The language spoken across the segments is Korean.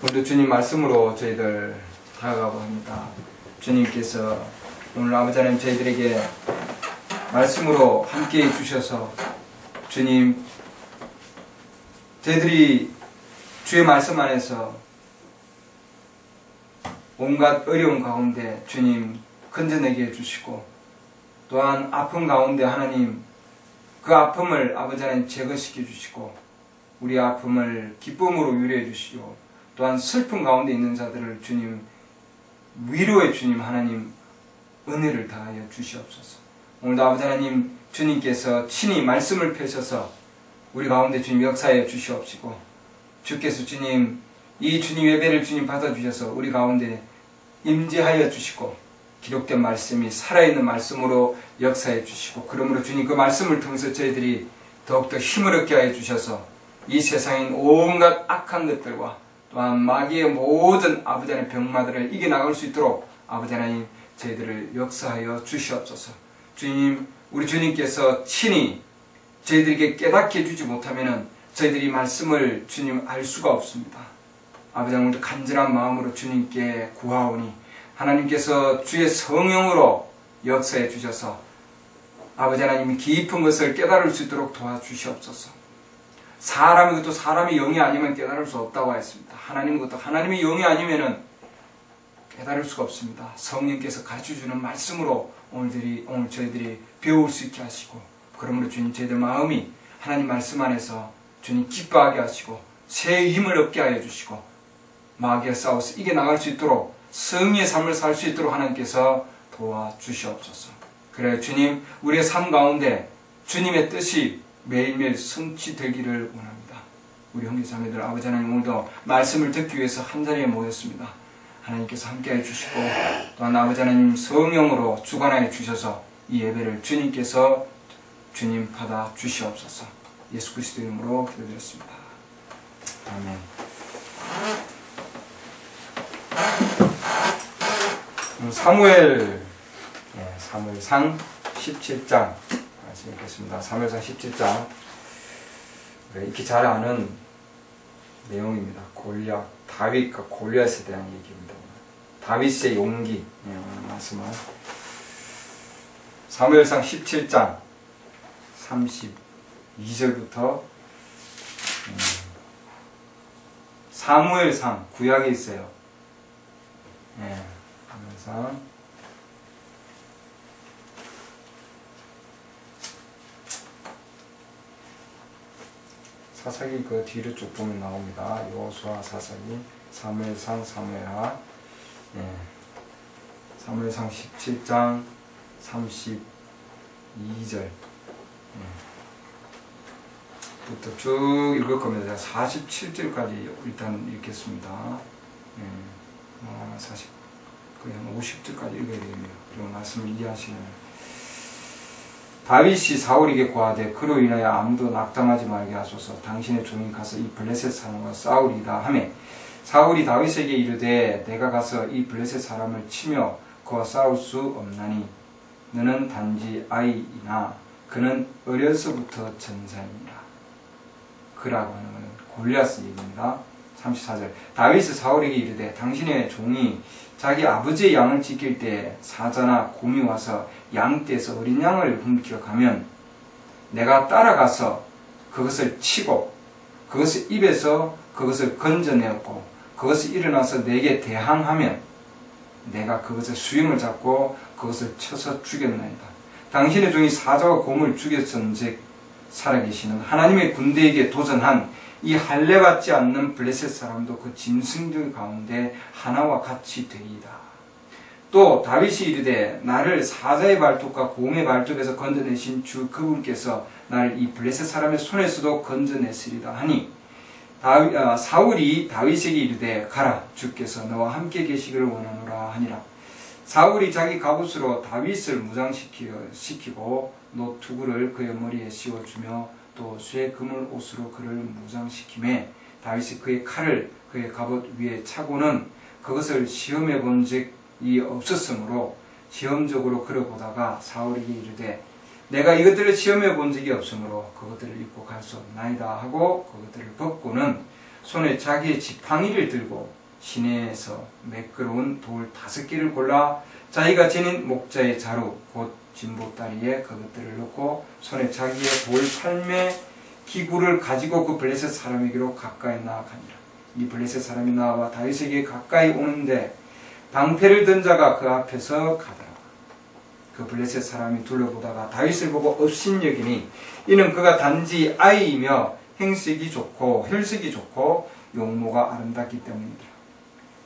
오늘도 주님 말씀으로 저희들 다가가고 합니다. 주님께서 오늘 아버지 하나님 저희들에게 말씀으로 함께 해주셔서 주님 저희들이 주의 말씀 안에서 온갖 어려움 가운데 주님 건져내게 해주시고 또한 아픔 가운데 하나님 그 아픔을 아버지 하나님 제거시켜 주시고 우리 아픔을 기쁨으로 유래해 주시고 또한 슬픔 가운데 있는 자들을 주님 위로해 주님 하나님 은혜를 다하여 주시옵소서. 오늘도 아버지 하나님 주님께서 친히 말씀을 펴셔서 우리 가운데 주님 역사해 주시옵시고 주께서 주님 이 주님 예배를 주님 받아주셔서 우리 가운데 임재하여 주시고 기록된 말씀이 살아있는 말씀으로 역사해 주시고 그러므로 주님 그 말씀을 통해서 저희들이 더욱더 힘을 얻게 하여 주셔서 이 세상인 온갖 악한 것들과 또한 마귀의 모든 아버지 하나님 병마들을 이겨나갈 수 있도록 아버지 하나님 저희들을 역사하여 주시옵소서. 주님 우리 주님께서 친히 저희들에게 깨닫게 해주지 못하면 저희들이 말씀을 주님 알 수가 없습니다. 아버지 하나님 간절한 마음으로 주님께 구하오니 하나님께서 주의 성령으로 역사해 주셔서 아버지 하나님이 깊은 것을 깨달을 수 있도록 도와주시옵소서. 사람이 그것도 사람이 영이 아니면 깨달을 수 없다고 했습니다. 하나님 그것도 하나님의 영이 아니면 깨달을 수가 없습니다. 성령께서 가르쳐주는 말씀으로 오늘 저희들이 배울 수 있게 하시고 그러므로 주님 저희들 마음이 하나님 말씀 안에서 주님 기뻐하게 하시고 새 힘을 얻게 하여 주시고 마귀와 싸워서 이겨나갈 수 있도록 승리의 삶을 살 수 있도록 하나님께서 도와주시옵소서. 그래 주님 우리의 삶 가운데 주님의 뜻이 매일매일 성취되기를 원합니다. 우리 형제자매들 아버지 하나님 오늘도 말씀을 듣기 위해서 한자리에 모였습니다. 하나님께서 함께해 주시고 또한 아버지 하나님 성령으로 주관하여 주셔서 이 예배를 주님께서 주님 받아 주시옵소서. 예수 그리스도 이름으로 기도드렸습니다. 아멘. 사무엘상 17장 말씀 읽겠습니다. 사무엘상 17장 익히 잘 아는 내용입니다. 다윗과 골리앗에 대한 얘기입니다. 다윗의 용기 말씀은 사무엘상 17장 32절부터 사무엘상 구약에 있어요. 사무엘상 사사기 그 뒤로 쭉 보면 나옵니다. 여호수아, 사사기, 사무엘상, 사무엘하. 사무엘상 17장 32절 부터 쭉 읽을 겁니다. 47절까지 일단 읽겠습니다. 거의 한 50절까지 읽어야 됩니다. 그리고 말씀을 이해하시면 다윗이 사울에게 고하되 그로 인하여 아무도 낙담하지 말게 하소서. 당신의 종이 가서 이 블레셋 사람과 싸우리이다 하며 사울이 다윗에게 이르되 내가 가서 이 블레셋 사람을 치며 그와 싸울 수 없나니 너는 단지 아이이나 그는 어려서부터 전사입니다. 그라고 하는 것은 골리앗의 얘기입니다. 34절 다윗이 사울에게 이르되 당신의 종이 자기 아버지의 양을 지킬 때 사자나 곰이 와서 양떼에서 어린 양을 훔쳐가면 내가 따라가서 그것을 치고 그것을 입에서 그것을 건져내었고 그것이 일어나서 내게 대항하면 내가 그것의 수염을 잡고 그것을 쳐서 죽였나이다. 당신의 종이 사자와 곰을 죽였은즉 살아계시는 하나님의 군대에게 도전한 이 할례받지 않는 블레셋 사람도 그 짐승들 가운데 하나와 같이 되리이다. 또 다윗이 이르되 나를 사자의 발톱과 곰의 발톱에서 건져내신 주 그분께서 나를 이 블레셋 사람의 손에서도 건져냈으리다 하니 사울이 다윗에게 이르되 가라 주께서 너와 함께 계시기를 원하노라 하니라. 사울이 자기 갑옷으로 다윗을 무장시키고 노투구를 그의 머리에 씌워주며 또 쇠 그물 옷으로 그를 무장시키매 다윗이 그의 칼을 그의 갑옷 위에 차고는 그것을 시험해 본 적이 없었으므로 시험적으로 그를 보다가 사울에게 이르되 내가 이것들을 시험해 본 적이 없으므로 그것들을 입고 갈 수 없나이다 하고 그것들을 벗고는 손에 자기의 지팡이를 들고 시내에서 매끄러운 돌 5개를 골라 자기가 지닌 목자의 자루 곧 진보다리에 그것들을 넣고 손에 자기의 돌 팔매 기구를 가지고 그 블레셋 사람에게로 가까이 나아가니라. 이 블레셋 사람이 나와 다윗에게 가까이 오는데 방패를 든 자가 그 앞에서 가더라. 그 블레셋 사람이 둘러보다가 다윗을 보고 업신여기니 이는 그가 단지 아이이며 행색이 좋고 혈색이 좋고 용모가 아름답기 때문이다.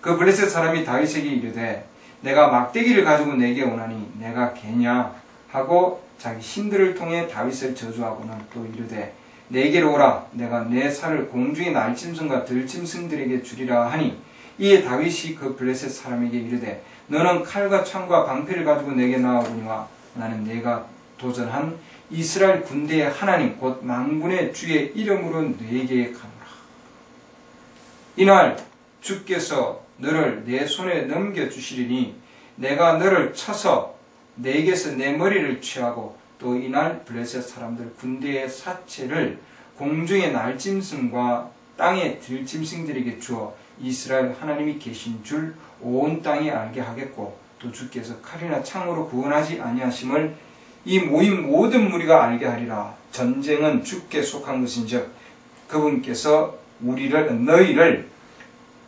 그 블레셋 사람이 다윗에게 이르되 내가 막대기를 가지고 내게 오나니 내가 개냐 하고 자기 신들을 통해 다윗을 저주하고는 또 이르되 내게로 오라 내가 내 살을 공중의 날짐승과 들짐승들에게 주리라 하니 이에 다윗이 그 블레셋 사람에게 이르되 너는 칼과 창과 방패를 가지고 내게 나아오거니와 나는 내가 도전한 이스라엘 군대의 하나님 곧 만군의 주의 이름으로 네게 가노라. 이날 주께서 너를 내 손에 넘겨주시리니 내가 너를 쳐서 내게서 내 머리를 취하고 또 이날 블레셋 사람들 군대의 사체를 공중의 날짐승과 땅의 들짐승들에게 주어 이스라엘 하나님이 계신 줄 온 땅이 알게 하겠고 또 주께서 칼이나 창으로 구원하지 아니하심을 이 모임 모든 무리가 알게 하리라. 전쟁은 주께 속한 것인즉 그분께서 너희를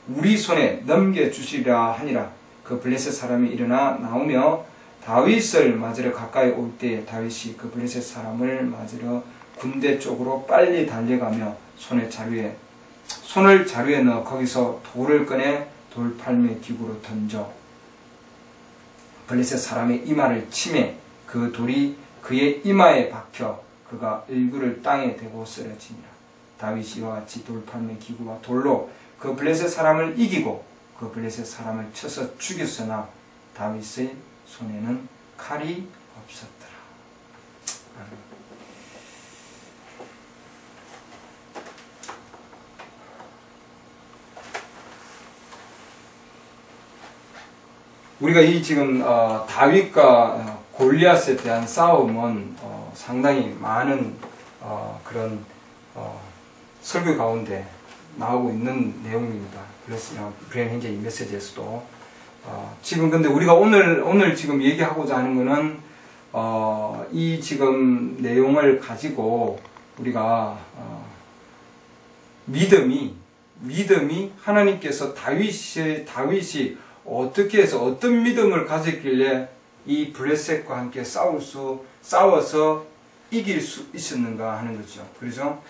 우리 손에 넘겨주시리라 하니라. 그 블레셋 사람이 일어나 나오며 다윗을 맞으러 가까이 올 때에 다윗이 그 블레셋 사람을 맞으러 군대 쪽으로 빨리 달려가며 손을 자루에 넣어 거기서 돌을 꺼내 돌팔매 기구로 던져 블레셋 사람의 이마를 치매 그 돌이 그의 이마에 박혀 그가 얼굴을 땅에 대고 쓰러지니라. 다윗이 이와 같이 돌팔매 기구와 돌로 그 블레셋 사람을 이기고 그 블레셋 사람을 쳐서 죽였으나 다윗의 손에는 칼이 없었더라. 우리가 이 지금 다윗과 골리앗에 대한 싸움은 상당히 많은 그런 설교 가운데 나오고 있는 내용입니다. 그래서 브레인 현재 이 메시지에서도 지금 근데 우리가 오늘 지금 얘기하고자 하는 것은 이 지금 내용을 가지고 우리가 믿음이 하나님께서 다윗이 어떻게 해서 어떤 믿음을 가졌길래 이 블레셋과 함께 싸워서 이길 수 있었는가 하는 거죠. 그래서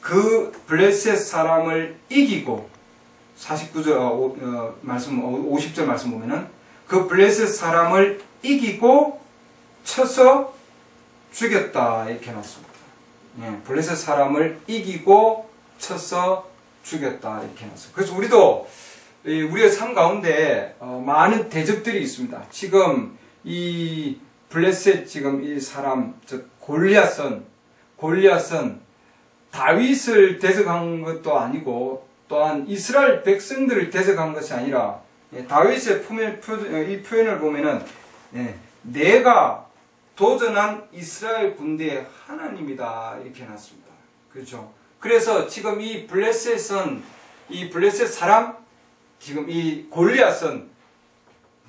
그 블레셋 사람을 이기고 49절 말씀 50절 말씀 보면은 그 블레셋 사람을 이기고 쳐서 죽였다 이렇게 해놨습니다. 블레셋 사람을 이기고 쳐서 죽였다 이렇게 해놨습니다. 그래서 우리도 우리의 삶 가운데 많은 대적들이 있습니다. 지금 이 블레셋 지금 이 사람 즉 골리앗은 다윗을 대적한 것도 아니고 또한 이스라엘 백성들을 대적한 것이 아니라 다윗의 이 표현을 보면은 내가 도전한 이스라엘 군대의 하나님이다 이렇게 해놨습니다. 그렇죠? 그래서 지금 이 블레셋 사람 지금 이 골리앗은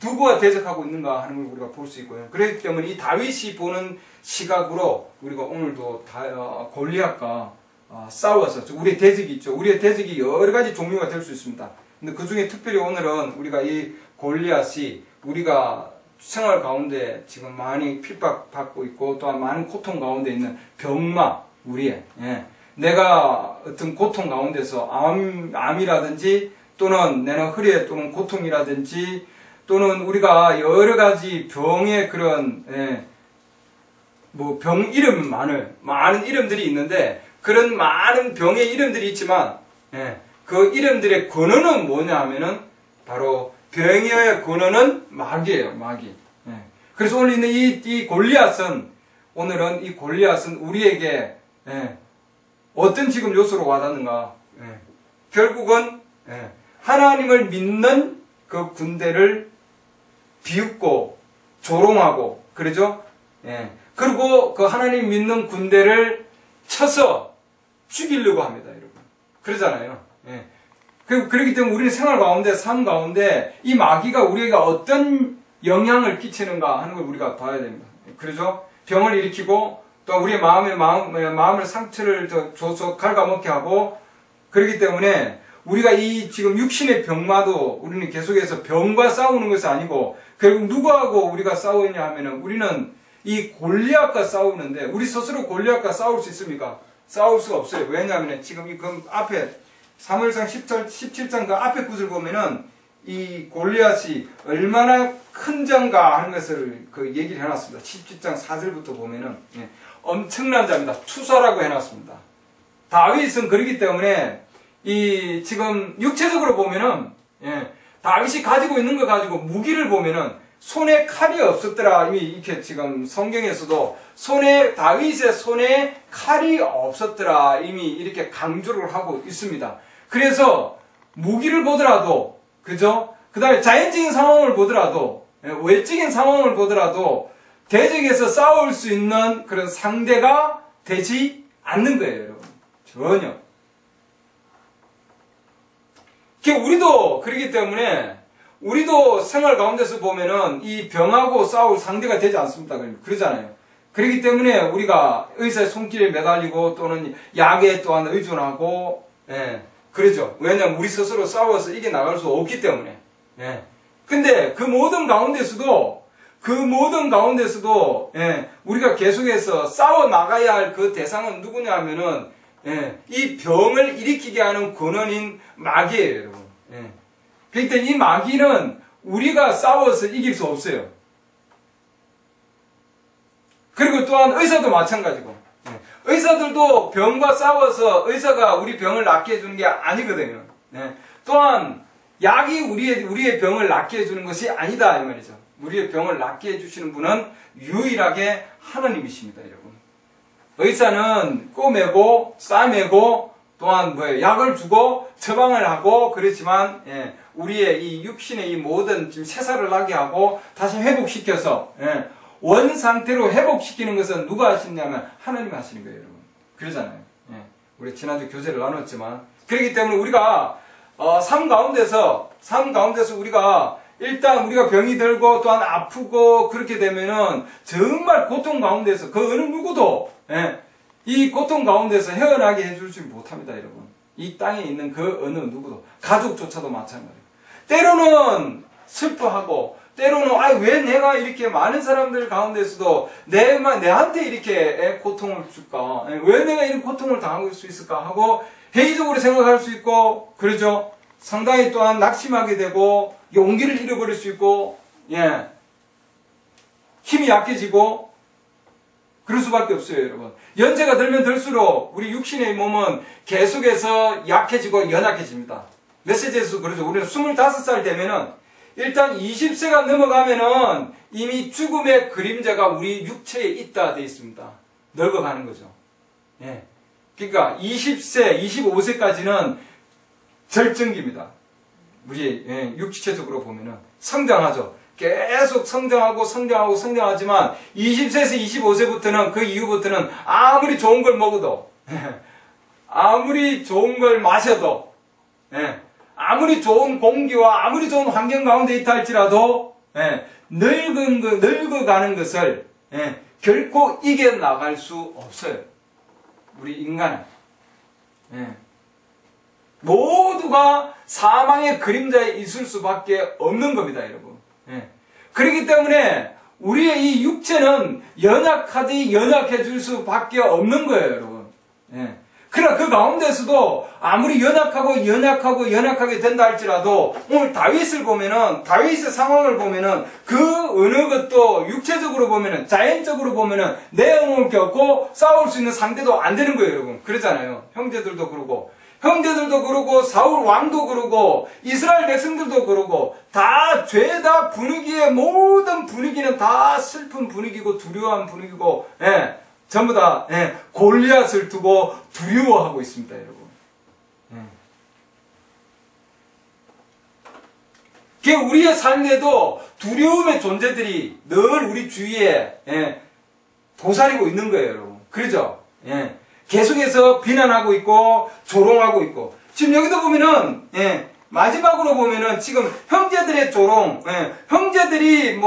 누구와 대적하고 있는가 하는 걸 우리가 볼 수 있고요. 그렇기 때문에 이 다윗이 보는 시각으로 우리가 오늘도 골리앗과 싸워서 우리의 대적이 있죠. 우리의 대적이 여러 가지 종류가 될 수 있습니다. 근데 그 중에 특별히 오늘은 우리가 이 골리앗이 우리가 생활 가운데 지금 많이 핍박받고 있고 또한 많은 고통 가운데 있는 병마 우리의 내가 어떤 고통 가운데서 암이라든지 또는 내가 허리에 또는 고통이라든지 또는 우리가 여러 가지 병의 그런 병 이름 많은 이름들이 있는데 그런 많은 병의 이름들이 있지만 그 이름들의 근원은 뭐냐 하면은 바로 병의 근원은 마귀예요. 마귀. 그래서 오늘 있는 이 골리앗은 오늘은 이 골리앗은 우리에게 어떤 지금 요소로 와닿는가? 결국은 하나님을 믿는 그 군대를 비웃고 조롱하고 그러죠? 그리고 그 하나님 믿는 군대를 쳐서 죽이려고 합니다, 여러분. 그러잖아요. 예. 그렇기 때문에 우리는 생활 가운데, 삶 가운데 이 마귀가 우리에게 어떤 영향을 끼치는가 하는 걸 우리가 봐야 됩니다. 그러죠? 병을 일으키고 또 우리의 마음을 상처를 줘서 갉아먹게 하고, 그렇기 때문에 우리가 이 지금 육신의 병마도 우리는 계속해서 병과 싸우는 것이 아니고, 결국 누구하고 우리가 싸우냐 하면은 우리는 이 골리앗과 싸우는데, 우리 스스로 골리앗과 싸울 수 있습니까? 싸울 수가 없어요. 왜냐하면 지금 이 앞에 사무엘상 17장 그 앞에 구절 보면은 이 골리앗이 얼마나 큰 자인가 하는 것을 그 얘기를 해놨습니다. 17장 4절부터 보면은 엄청난 자입니다. 투사라고 해놨습니다. 다윗은 그렇기 때문에 이 지금 육체적으로 보면은 다윗이 가지고 있는 거 가지고 무기를 보면은 손에 칼이 없었더라. 이미 이렇게 지금 성경에서도 다윗의 손에 칼이 없었더라. 이미 이렇게 강조를 하고 있습니다. 그래서 무기를 보더라도, 그죠? 그 다음에 자연적인 상황을 보더라도, 외적인 상황을 보더라도 대적에서 싸울 수 있는 그런 상대가 되지 않는 거예요, 여러분. 전혀. 우리도 그렇기 때문에 우리도 생활 가운데서 보면은 이 병하고 싸울 상대가 되지 않습니다. 그러잖아요. 그렇기 때문에 우리가 의사의 손길에 매달리고 또는 약에 또한 의존하고, 그러죠. 왜냐하면 우리 스스로 싸워서 이겨나갈 수 없기 때문에. 근데 그 모든 가운데서도 우리가 계속해서 싸워 나가야 할 그 대상은 누구냐 하면은 이 병을 일으키게 하는 근원인 마귀예요, 여러분. 그러니까 이 마귀는 우리가 싸워서 이길 수 없어요. 그리고 또한 의사도 마찬가지고. 의사들도 병과 싸워서 의사가 우리 병을 낫게 해주는 게 아니거든요. 또한 약이 우리의 병을 낫게 해주는 것이 아니다, 이 말이죠. 우리의 병을 낫게 해주시는 분은 유일하게 하나님이십니다, 여러분. 의사는 꼬매고 싸매고 또한 약을 주고 처방을 하고 그렇지만 우리의 이 육신의 이 모든 지금 세살을 나게 하고 다시 회복시켜서 원 상태로 회복시키는 것은 누가 하시냐면 하나님 하시는 거예요, 여러분. 그러잖아요. 우리 지난주 교제를 나눴지만, 그렇기 때문에 우리가 삶 가운데서 우리가 일단 우리가 병이 들고 또한 아프고 그렇게 되면은 정말 고통 가운데서 그 어느 누구도 이 고통 가운데서 헤어나게 해주지 못합니다, 여러분. 이 땅에 있는 그 어느 누구도, 가족조차도 마찬가지예요. 때로는 슬퍼하고 때로는 왜 내가 이렇게 많은 사람들 가운데서도 내한테 이렇게 고통을 줄까? 왜 내가 이런 고통을 당할 수 있을까? 하고 회의적으로 생각할 수 있고, 그러죠? 상당히 또한 낙심하게 되고 용기를 잃어버릴 수 있고, 힘이 약해지고 그럴 수밖에 없어요, 여러분. 연세가 들면 들수록 우리 육신의 몸은 계속해서 약해지고 연약해집니다. 메시지에서 그러죠. 우리는 25살 되면은 일단 20세가 넘어가면은 이미 죽음의 그림자가 우리 육체에 있다 돼 있습니다. 늙어가는 거죠. 그러니까 20세, 25세까지는 절정기입니다. 우리 육체적으로 보면은 성장하죠. 계속 성장하지만 20세에서 25세부터는 그 이후부터는 아무리 좋은 걸 먹어도 아무리 좋은 걸 마셔도 아무리 좋은 공기와 아무리 좋은 환경 가운데 있다 할지라도 늙어가는 것을 결코 이겨나갈 수 없어요. 우리 인간은 모두가 사망의 그림자에 있을 수밖에 없는 겁니다, 여러분. 그렇기 때문에 우리의 이 육체는 연약하디 연약해질 수밖에 없는 거예요, 여러분. 그러나 그 가운데서도 아무리 연약하게 된다 할지라도 오늘 다윗을 보면은, 다윗의 상황을 보면은 그 어느 것도 육체적으로 보면은, 자연적으로 보면은 내어놓을 게 없고 싸울 수 있는 상대도 안 되는 거예요, 여러분. 그러잖아요. 형제들도 그러고 사울 왕도 그러고 이스라엘 백성들도 그러고 다 죄다 분위기의 모든 분위기는 다 슬픈 분위기고 두려워한 분위기고 전부 다 골리앗을 두고 두려워하고 있습니다, 여러분. 우리의 삶에도 두려움의 존재들이 늘 우리 주위에 도사리고 있는 거예요, 여러분. 그렇죠? 계속해서 비난하고 있고 조롱하고 있고, 지금 여기도 보면은, 마지막으로 보면은 지금 형제들의 조롱, 형제들이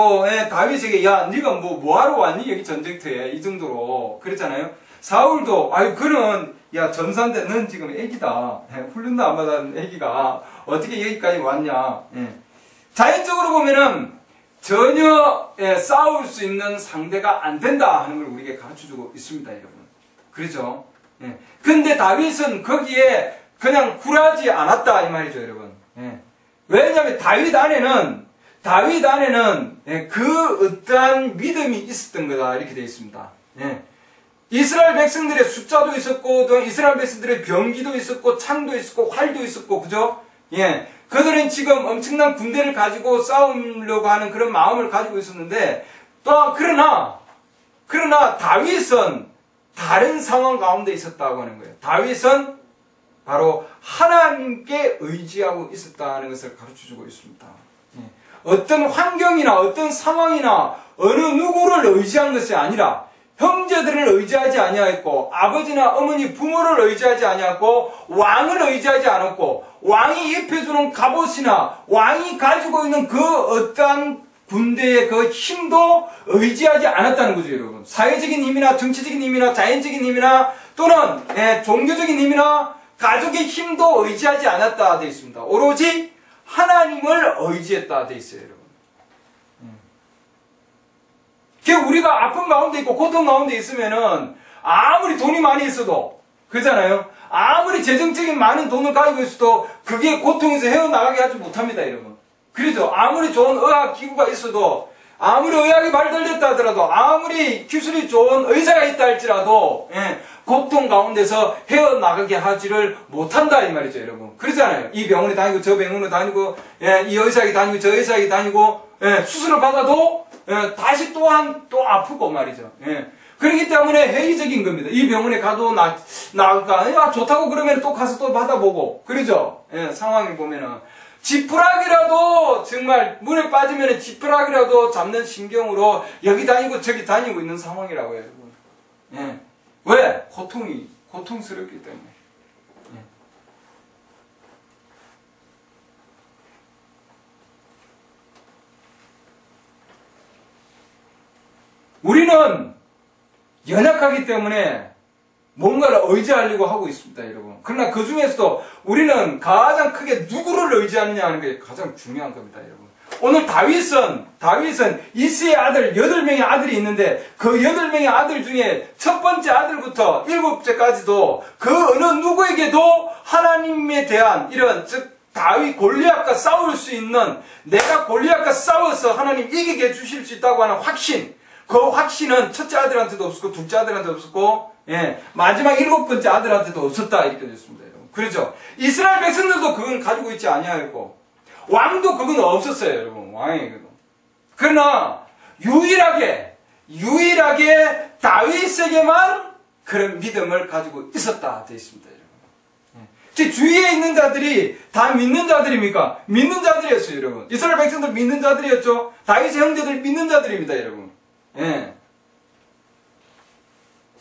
다윗에게, 야, 네가 뭐하러 왔니? 여기 전쟁터에. 이 정도로. 그랬잖아요. 사울도, 그는, 야, 전사인데 넌 지금 애기다. 훈련도 안 받은 애기가 어떻게 여기까지 왔냐. 자연적으로 보면은 전혀 싸울 수 있는 상대가 안 된다 하는 걸 우리에게 가르쳐주고 있습니다, 여러분. 그렇죠? 근데 다윗은 거기에 그냥 굴하지 않았다 이 말이죠, 여러분. 왜냐하면 다윗 안에는 그 어떠한 믿음이 있었던 거다 이렇게 되어 있습니다. 이스라엘 백성들의 숫자도 있었고, 또 이스라엘 백성들의 병기도 있었고, 창도 있었고, 활도 있었고, 그죠? 그들은 지금 엄청난 군대를 가지고 싸우려고 하는 그런 마음을 가지고 있었는데, 또, 그러나 다윗은 다른 상황 가운데 있었다고 하는 거예요. 다윗은 바로 하나님께 의지하고 있었다는 것을 가르쳐주고 있습니다. 어떤 환경이나 어떤 상황이나 어느 누구를 의지한 것이 아니라 형제들을 의지하지 아니하였고 아버지나 어머니 부모를 의지하지 아니하였고 왕을 의지하지 않았고 왕이 입혀주는 갑옷이나 왕이 가지고 있는 그 어떠한 군대의 그 힘도 의지하지 않았다는 거죠, 여러분. 사회적인 힘이나 정치적인 힘이나 자연적인 힘이나 또는 종교적인 힘이나 가족의 힘도 의지하지 않았다 되어 있습니다. 오로지 하나님을 의지했다 되어 있어요, 여러분. 우리가 아픔 가운데 있고 고통 가운데 있으면은 아무리 돈이 많이 있어도 그렇잖아요. 아무리 재정적인 많은 돈을 가지고 있어도 그게 고통에서 헤어나가게 하지 못합니다, 여러분. 그렇죠. 아무리 좋은 의학 기구가 있어도 아무리 의학이 발달됐다 하더라도 아무리 기술이 좋은 의사가 있다 할지라도 고통 가운데서 헤어나가게 하지를 못한다 이 말이죠, 여러분. 그러잖아요. 이 병원에 다니고 저 병원에 다니고 이 의사에게 다니고 저 의사에게 다니고 수술을 받아도 다시 또한 또 아프고 말이죠. 그렇기 때문에 회의적인 겁니다. 이 병원에 가도 나을까? 좋다고 그러면 또 가서 또 받아보고 그러죠. 상황을 보면은 지푸라기라도 정말 물에 빠지면 지푸라기라도 잡는 신경으로 여기 다니고 저기 다니고 있는 상황이라고 해요, 여러분. 왜? 고통스럽기 때문에. 우리는 연약하기 때문에 뭔가를 의지하려고 하고 있습니다, 여러분. 그러나 그 중에서도 우리는 가장 크게 누구를 의지하느냐 하는 게 가장 중요한 겁니다, 여러분. 오늘 다윗은 이스의 아들 8명의 아들이 있는데 그 8명의 아들 중에 첫 번째 아들부터 7째까지도 그 어느 누구에게도 하나님에 대한 이런 즉 다윗 골리앗과 싸울 수 있는 내가 골리앗과 싸워서 하나님 이기게 해주실 수 있다고 하는 확신, 그 확신은 첫째 아들한테도 없었고 둘째 아들한테도 없었고 마지막 7번째 아들한테도 없었다 이렇게 됐습니다, 여러분. 그렇죠? 이스라엘 백성들도 그건 가지고 있지 아니하였고 왕도 그건 없었어요, 여러분. 왕에게도. 그러나 유일하게 다윗에게만 그런 믿음을 가지고 있었다 되어 있습니다, 여러분. 제 주위에 있는 자들이 다 믿는 자들입니까? 믿는 자들이었어요, 여러분. 이스라엘 백성들 믿는 자들이었죠. 다윗의 형제들 믿는 자들입니다, 여러분.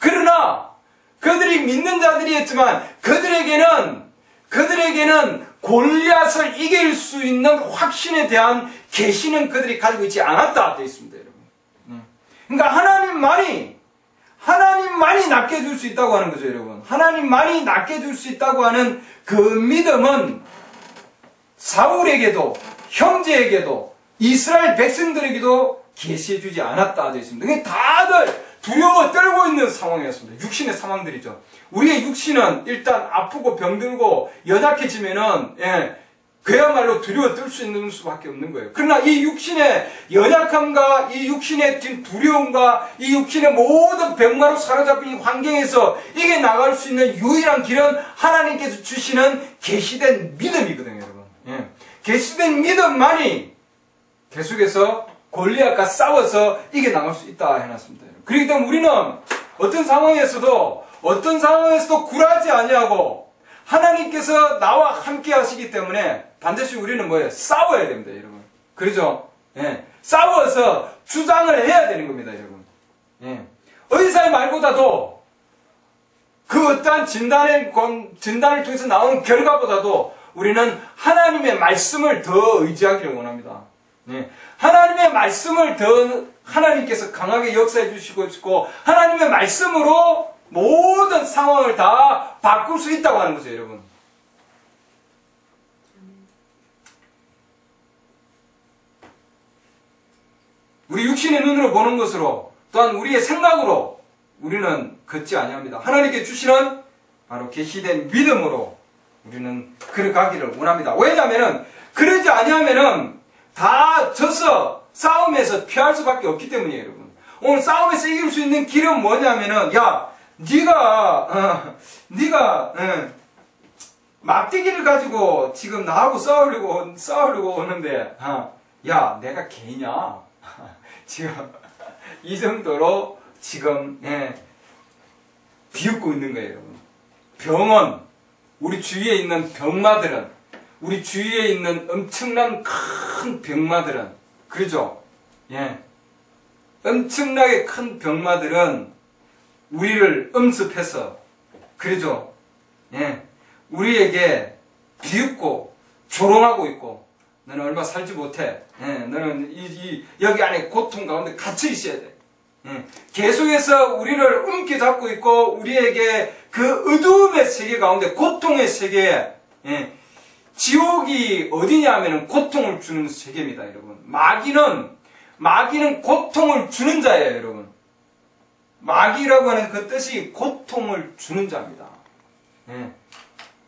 그러나 그들이 믿는 자들이었지만 그들에게는 골리앗을 이길 수 있는 확신에 대한 계시는 그들이 가지고 있지 않았다 되어 있습니다, 여러분. 그러니까 하나님만이 낫게 해줄 수 있다고 하는 거죠, 여러분. 하나님만이 낫게 해줄 수 있다고 하는 그 믿음은 사울에게도 형제에게도 이스라엘 백성들에게도 계시해주지 않았다 되어 있습니다. 그러니까 다들 두려워 떨고 있는 상황이었습니다. 육신의 상황들이죠. 우리의 육신은 일단 아프고 병들고 연약해지면은 그야말로 두려워 떨 수 있는 수밖에 없는 거예요. 그러나 이 육신의 연약함과 이 육신의 지금 두려움과 이 육신의 모든 병마로 사로잡힌 환경에서 이게 나갈 수 있는 유일한 길은 하나님께서 주시는 계시된 믿음이거든요, 여러분. 계시된 믿음만이 계속해서 골리앗과 싸워서 이게 나갈 수 있다 해놨습니다. 그렇기 때문에 우리는 어떤 상황에서도 굴하지 아니하고 하나님께서 나와 함께 하시기 때문에 반드시 우리는 뭐예요? 싸워야 됩니다, 여러분. 그렇죠? 싸워서 주장을 해야 되는 겁니다, 여러분. 의사 말보다도 그 어떠한 진단을 통해서 나오는 결과보다도 우리는 하나님의 말씀을 더 의지하기를 원합니다. 네. 하나님의 말씀을 더 하나님께서 강하게 역사해 주시고 있고 하나님의 말씀으로 모든 상황을 다 바꿀 수 있다고 하는 거죠, 여러분. 우리 육신의 눈으로 보는 것으로 또한 우리의 생각으로 우리는 걷지 아니합니다. 하나님께 주시는 바로 계시된 믿음으로 우리는 걸어가기를 원합니다. 왜냐하면 그러지 아니하면은 다 져서 싸움에서 피할 수밖에 없기 때문이에요, 여러분. 오늘 싸움에서 이길 수 있는 길은 뭐냐면은 야, 네가 막대기를 가지고 지금 나하고 싸우려고 오는데 야, 내가 개냐? 지금 이 정도로 지금 비웃고 있는 거예요, 여러분. 병원, 우리 주위에 있는 병마들은, 우리 주위에 있는 엄청난 큰 병마들은, 그러죠? 예. 엄청나게 큰 병마들은 우리를 엄습해서, 그러죠? 예. 우리에게 비웃고 조롱하고 있고, 너는 얼마 살지 못해. 예. 너는 여기 안에 고통 가운데 갇혀 있어야 돼. 예. 계속해서 우리를 움켜잡고 있고 우리에게 그 어두움의 세계 가운데 고통의 세계에 지옥이 어디냐 하면 고통을 주는 세계입니다, 여러분. 마귀는 고통을 주는 자예요, 여러분. 마귀라고 하는 그 뜻이 고통을 주는 자입니다.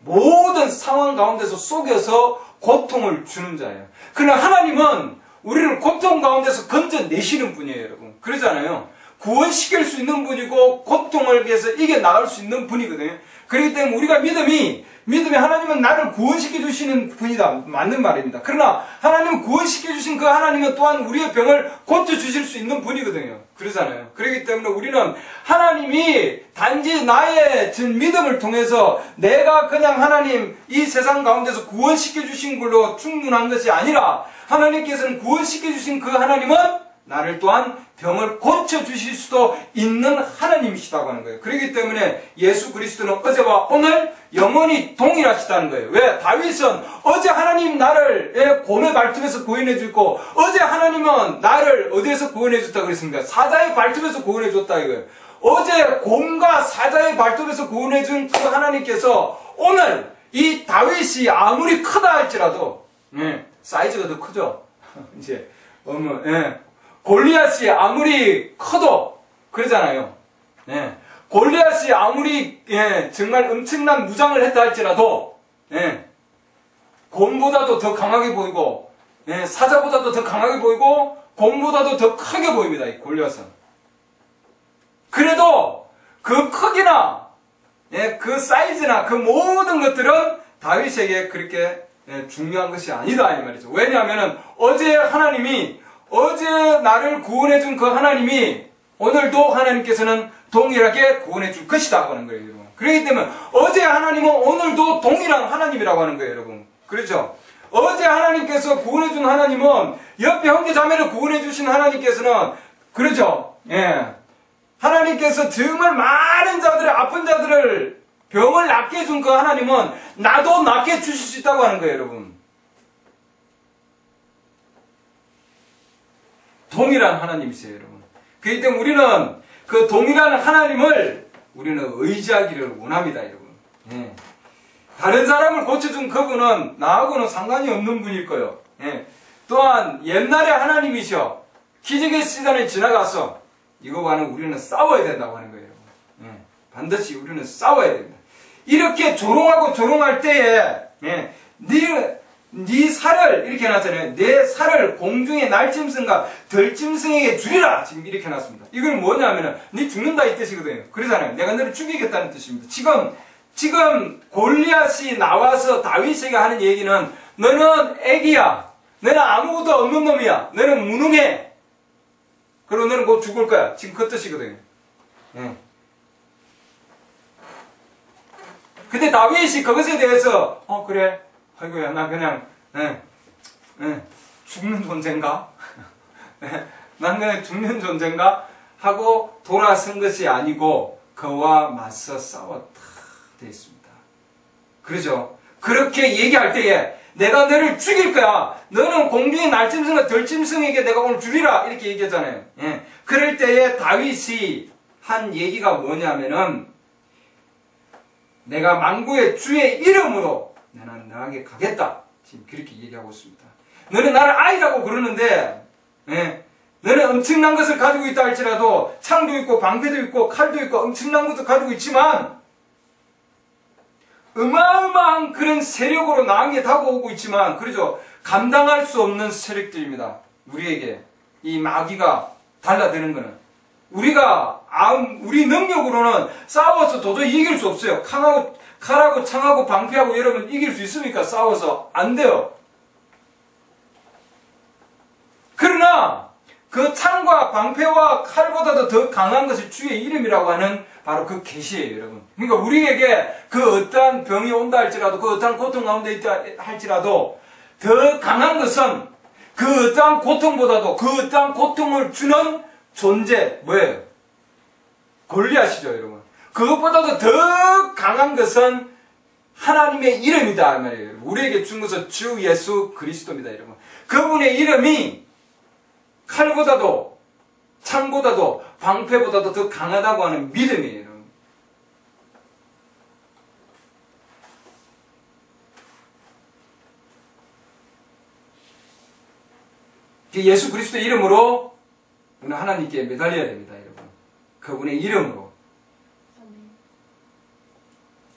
모든 상황 가운데서 속여서 고통을 주는 자예요. 그러나 하나님은 우리를 고통 가운데서 건져내시는 분이에요, 여러분. 그러잖아요. 구원시킬 수 있는 분이고 고통을 위해서 이겨나갈 수 있는 분이거든요. 그렇기 때문에 우리가 믿음이 하나님은 나를 구원시켜 주시는 분이다. 맞는 말입니다. 그러나 하나님은 구원시켜 주신 그 하나님은 또한 우리의 병을 고쳐주실 수 있는 분이거든요. 그러잖아요. 그렇기 때문에 우리는 하나님이 단지 나의 믿음을 통해서 내가 그냥 하나님 이 세상 가운데서 구원시켜 주신 걸로 충분한 것이 아니라 하나님께서는 구원시켜 주신 그 하나님은 나를 또한 병을 고쳐주실 수도 있는 하나님이시다고 하는 거예요. 그렇기 때문에 예수 그리스도는 어제와 오늘 영원히 동일하시다는 거예요. 왜? 다윗은 어제 하나님 나를 곰의 발톱에서 구원해 주고 어제 하나님은 나를 어디에서 구원해 줬다 그랬습니까? 사자의 발톱에서 구원해 줬다 이거예요. 어제 곰과 사자의 발톱에서 구원해 준 그 하나님께서 오늘 이 다윗이 아무리 크다 할지라도 사이즈가 더 크죠. 이제 골리앗이 아무리 커도 그러잖아요. 골리앗이 아무리 정말 엄청난 무장을 했다 할지라도 곰보다도 더 강하게 보이고 사자보다도 더 강하게 보이고 곰보다도 더 크게 보입니다. 이 골리앗은. 그래도 그 크기나 그 사이즈나 그 모든 것들은 다윗에게 그렇게 중요한 것이 아니다 이 말이죠. 왜냐하면 어제 나를 구원해준 그 하나님이 오늘도 하나님께서는 동일하게 구원해줄 것이다 하는 거예요, 여러분. 그렇기 때문에 어제 하나님은 오늘도 동일한 하나님이라고 하는 거예요, 여러분. 그렇죠? 어제 하나님께서 구원해준 하나님은 옆에 형제 자매를 구원해주신 하나님께서는 그렇죠? 하나님께서 정말 많은 자들의 아픈 자들을 병을 낫게 해준 그 하나님은 나도 낫게 해주실 수 있다고 하는 거예요, 여러분. 동일한 하나님이세요, 여러분. 그렇기 때문에 우리는 그 동일한 하나님을 우리는 의지하기를 원합니다, 여러분. 다른 사람을 고쳐준 그분은 나하고는 상관이 없는 분일 거예요. 또한 옛날에 하나님이셔. 기적의 시간에 지나가서 이거와는 우리는 싸워야 된다고 하는 거예요, 여러분. 반드시 우리는 싸워야 됩니다. 이렇게 조롱할 때에 네 살을 이렇게 해놨잖아요. 내 살을 공중의 날짐승과 덜짐승에게 주리라. 지금 이렇게 해놨습니다. 이건 뭐냐면은 네 죽는다 이 뜻이거든요. 그러잖아요. 내가 너를 죽이겠다는 뜻입니다. 지금 골리앗이 나와서 다윗에게 하는 얘기는 너는 애기야. 너는 아무것도 없는 놈이야. 너는 무능해. 그리고 너는 곧 죽을 거야. 지금 그 뜻이거든요. 근데 다윗이 그것에 대해서 그래. 아이고야 나 그냥 죽는 존재인가? 난 그냥 죽는 존재인가? 하고 돌아선 것이 아니고 그와 맞서 싸웠다 되어 있습니다. 그러죠? 그렇게 얘기할 때에 내가 너를 죽일 거야. 너는 공중의 날짐승과 들짐승에게 내가 오늘 주리라. 이렇게 얘기하잖아요. 예. 그럴 때에 다윗이 한 얘기가 뭐냐면은 내가 만구의 주의 이름으로 나는 너에게 가겠다. 지금 그렇게 얘기하고 있습니다. 너는 나를 아이라고 그러는데 예. 너는 엄청난 것을 가지고 있다 할지라도 창도 있고 방패도 있고 칼도 있고 엄청난 것도 가지고 있지만 어마어마한 그런 세력으로 나에게 다가오고 있지만 그러죠. 감당할 수 없는 세력들입니다. 우리에게 이 마귀가 달라드는 것은 우리 능력으로는 싸워서 도저히 이길 수 없어요. 칼하고 창하고 방패하고 여러분 이길 수 있습니까? 싸워서 안 돼요. 그러나 그 창과 방패와 칼보다도 더 강한 것이 주의 이름이라고 하는 바로 그 계시예요, 여러분. 그러니까 우리에게 그 어떠한 병이 온다 할지라도, 그 어떠한 고통 가운데 있다 할지라도 더 강한 것은 그 어떠한 고통보다도 그 어떠한 고통을 주는 존재, 뭐예요? 골리앗이죠, 여러분. 그것보다도 더 강한 것은 하나님의 이름이다, 이 말이에요, 여러분. 우리에게 준 것은 주 예수 그리스도입니다, 여러분. 그분의 이름이 칼보다도 창보다도 방패보다도 더 강하다고 하는 믿음이에요. 예수 그리스도의 이름으로 우리는 하나님께 매달려야 됩니다, 여러분. 그분의 이름으로.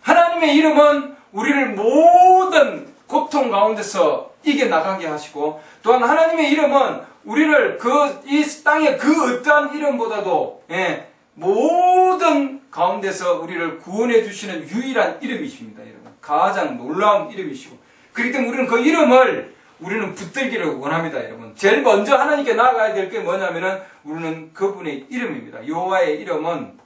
하나님의 이름은 우리를 모든 고통 가운데서 이겨나가게 하시고 또한 하나님의 이름은 우리를 이 땅의 그 어떠한 이름보다도 모든 가운데서 우리를 구원해 주시는 유일한 이름이십니다, 여러분. 가장 놀라운 이름이시고 그렇기 때문에 우리는 그 이름을 우리는 붙들기를 원합니다, 여러분. 제일 먼저 하나님께 나아가야 될 게 뭐냐면은 우리는 그분의 이름입니다. 여호와의 이름은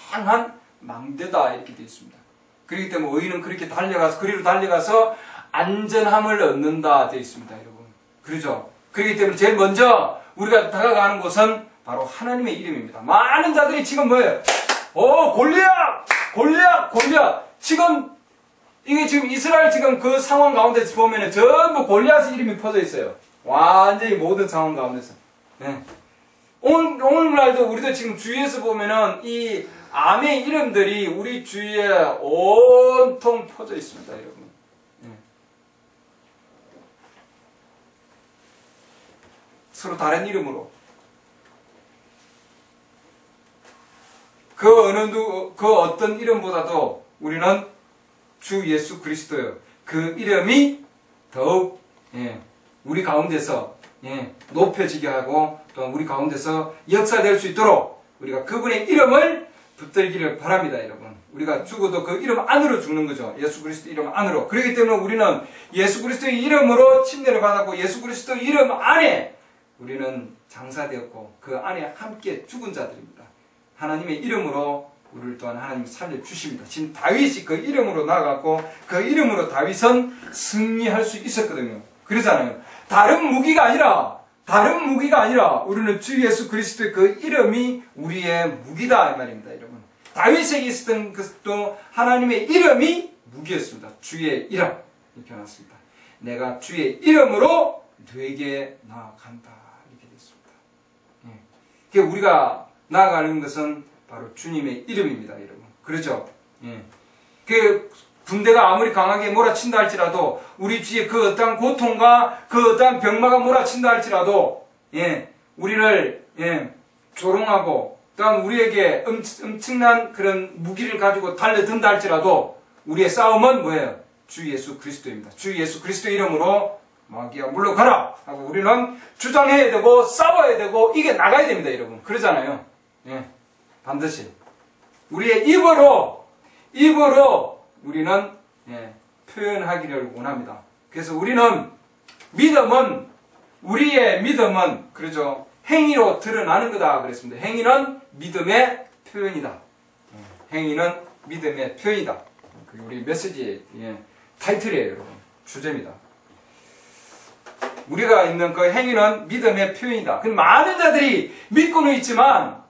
강한 망대다 이렇게 되어 있습니다. 그렇기 때문에 의인은 그렇게 그리로 달려가서 안전함을 얻는다 되어 있습니다, 여러분. 그렇죠? 그렇기 때문에 제일 먼저 우리가 다가가는 곳은 바로 하나님의 이름입니다. 많은 자들이 지금 뭐예요? 골리앗! 이게 지금 이스라엘 지금 그 상황 가운데서 보면은 전부 골리앗의 이름이 퍼져 있어요. 완전히 모든 상황 가운데서. 네. 오늘날도 우리도 지금 주위에서 보면은 이 암의 이름들이 우리 주위에 온통 퍼져 있습니다, 여러분. 서로 다른 이름으로. 그 어떤 이름보다도 우리는 주 예수 그리스도요. 그 이름이 더욱, 우리 가운데서, 높여지게 하고, 또 우리 가운데서 역사될 수 있도록 우리가 그분의 이름을 붙들기를 바랍니다, 여러분. 우리가 죽어도 그 이름 안으로 죽는 거죠. 예수 그리스도 이름 안으로. 그렇기 때문에 우리는 예수 그리스도의 이름으로 침례를 받았고, 예수 그리스도 이름 안에 우리는 장사되었고 그 안에 함께 죽은 자들입니다. 하나님의 이름으로 우리를 또한 하나님 살려주십니다. 지금 다윗이 그 이름으로 나아갔고 그 이름으로 다윗은 승리할 수 있었거든요. 그러잖아요. 다른 무기가 아니라 우리는 주 예수 그리스도의 그 이름이 우리의 무기다 이 말입니다, 여러분. 다윗에게 있었던 것도 하나님의 이름이 무기였습니다. 주의 이름 이렇게 해놨습니다. 내가 주의 이름으로 되게 나아간다. 우리가 나아가는 것은 바로 주님의 이름입니다, 여러분. 그렇죠? 그 군대가 아무리 강하게 몰아친다 할지라도 우리 주위에 그 어떠한 고통과 그 어떠한 병마가 몰아친다 할지라도 우리를 조롱하고 또한 우리에게 엄청난 그런 무기를 가지고 달려든다 할지라도 우리의 싸움은 뭐예요? 주 예수 그리스도입니다. 주 예수 그리스도 이름으로 마귀야 물러가라 하고 우리는 주장해야 되고 싸워야 되고 이게 나가야 됩니다, 여러분. 그러잖아요. 반드시 우리의 입으로 우리는 표현하기를 원합니다. 그래서 우리의 믿음은 그러죠, 행위로 드러나는 거다 그랬습니다. 행위는 믿음의 표현이다. 행위는 믿음의 표현이다. 그게 우리 메시지의 타이틀이에요, 여러분. 주제입니다. 우리가 있는 그 행위는 믿음의 표현이다. 많은 자들이 믿고는 있지만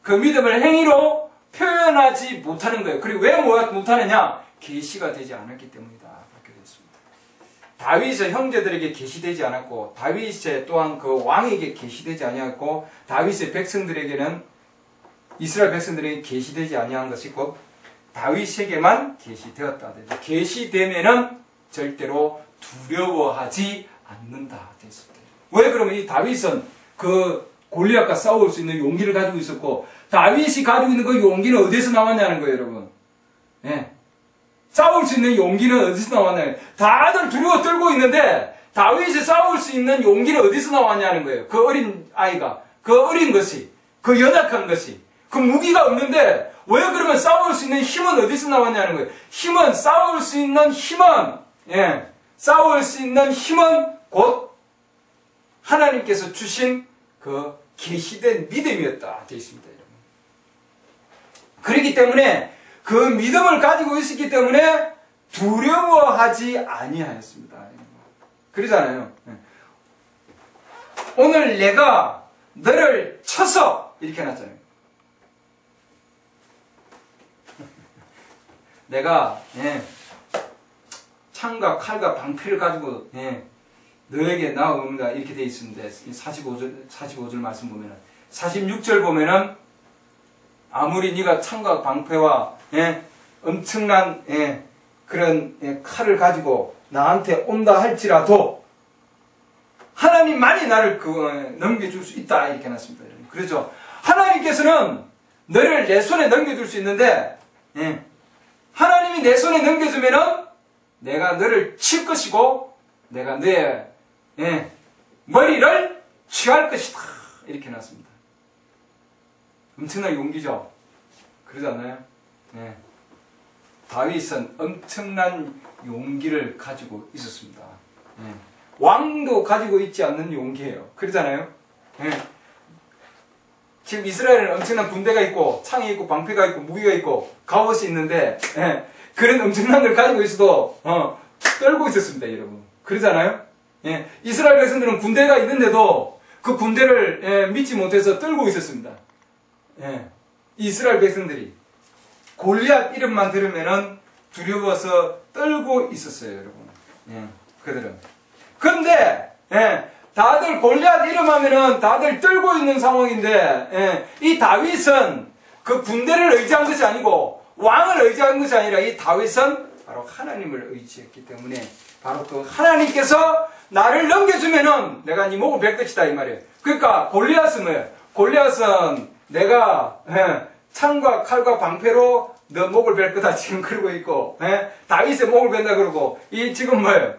그 믿음을 행위로 표현하지 못하는 거예요. 그리고 왜 못하느냐? 계시가 되지 않았기 때문이다. 그렇게 되어 있습니다. 다윗의 형제들에게 계시되지 않았고, 다윗의 또한 그 왕에게 계시되지 아니하였고, 다윗의 백성들에게는, 이스라엘 백성들에게 계시되지 아니한 것이 곧 다윗에게만 계시되었다. 계시되면은 절대로 두려워하지 않는다. 됐습니다. 왜 그러면 이 다윗은 그 골리앗과 싸울 수 있는 용기를 가지고 있었고, 다윗이 가지고 있는 그 용기는 어디서 나왔냐는 거예요, 여러분. 예. 싸울 수 있는 용기는 어디서 나왔냐는 거예요. 다들 두려워 떨고 있는데, 다윗이 싸울 수 있는 용기는 어디서 나왔냐는 거예요. 그 어린 아이가, 그 어린 것이, 그 연약한 것이, 그 무기가 없는데, 왜 그러면 싸울 수 있는 힘은 어디서 나왔냐는 거예요. 힘은, 싸울 수 있는 힘은, 예. 싸울 수 있는 힘은 곧 하나님께서 주신 그 계시된 믿음이었다. 되어 있습니다, 여러분. 그렇기 때문에 그 믿음을 가지고 있었기 때문에 두려워하지 아니하였습니다. 그러잖아요. 오늘 내가 너를 쳐서 이렇게 해놨잖아요. 내가 창과 칼과 방패를 가지고 너에게 나옵니다. 이렇게 되어 있는데 45절 말씀 보면은 46절 보면은 아무리 네가 창과 방패와 엄청난 그런 칼을 가지고 나한테 온다 할지라도 하나님만이 나를 넘겨줄 수 있다 이렇게 해놨습니다. 그렇죠? 하나님께서는 너를 내 손에 넘겨줄 수 있는데 하나님이 내 손에 넘겨주면은 내가 너를 칠 것이고 내가 너의 머리를 취할 것이다 이렇게 해놨습니다. 엄청난 용기죠? 그러지 않나요? 다윗은 엄청난 용기를 가지고 있었습니다. 왕도 가지고 있지 않는 용기예요. 그러잖아요? 지금 이스라엘은 엄청난 군대가 있고 창이 있고 방패가 있고 무기가 있고 갑옷이 있는데 그런 엄청난 걸 가지고 있어도 떨고 있었습니다, 여러분. 그러잖아요? 이스라엘 백성들은 군대가 있는데도 그 군대를 믿지 못해서 떨고 있었습니다. 이스라엘 백성들이 골리앗 이름만 들으면은 두려워서 떨고 있었어요, 여러분. 그들은. 근데 다들 골리앗 이름 하면은 다들 떨고 있는 상황인데 이 다윗은 그 군대를 의지한 것이 아니고 왕을 의지한 것이 아니라 이 다윗은 바로 하나님을 의지했기 때문에 바로 그 하나님께서 나를 넘겨주면은 내가 네 목을 벨 것이다 이 말이에요. 그러니까 골리앗은 뭐예요? 골리앗은 내가 창과 칼과 방패로 너 목을 벨 거다 지금 그러고 있고 다윗의 목을 벤다 그러고 이 지금 뭐예요?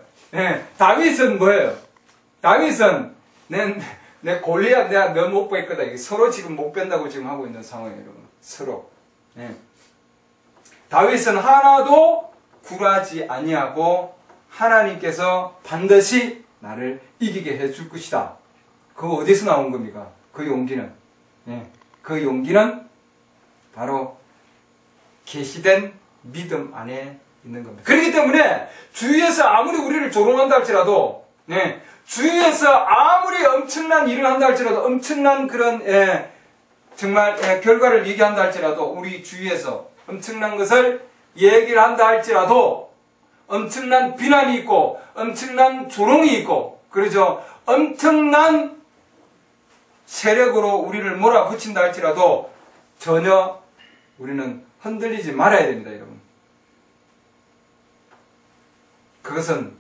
다윗은 뭐예요? 다윗은 내 골리앗 내가 너 못 뺄 거다. 이게 서로 지금 못 뺀다고 지금 하고 있는 상황이에요, 여러분. 서로. 다윗은 하나도 굴하지 아니하고 하나님께서 반드시 나를 이기게 해줄 것이다. 그거 어디서 나온 겁니까? 그 용기는. 그 용기는 바로 계시된 믿음 안에 있는 겁니다. 그렇기 때문에 주위에서 아무리 우리를 조롱한다 할지라도 주위에서 아무리 엄청난 일을 한다 할지라도 엄청난 그런 정말 결과를 얘기한다 할지라도 우리 주위에서 엄청난 것을 얘기를 한다 할지라도 엄청난 비난이 있고 엄청난 조롱이 있고 그러죠. 엄청난 세력으로 우리를 몰아붙인다 할지라도 전혀 우리는 흔들리지 말아야 됩니다, 여러분. 그것은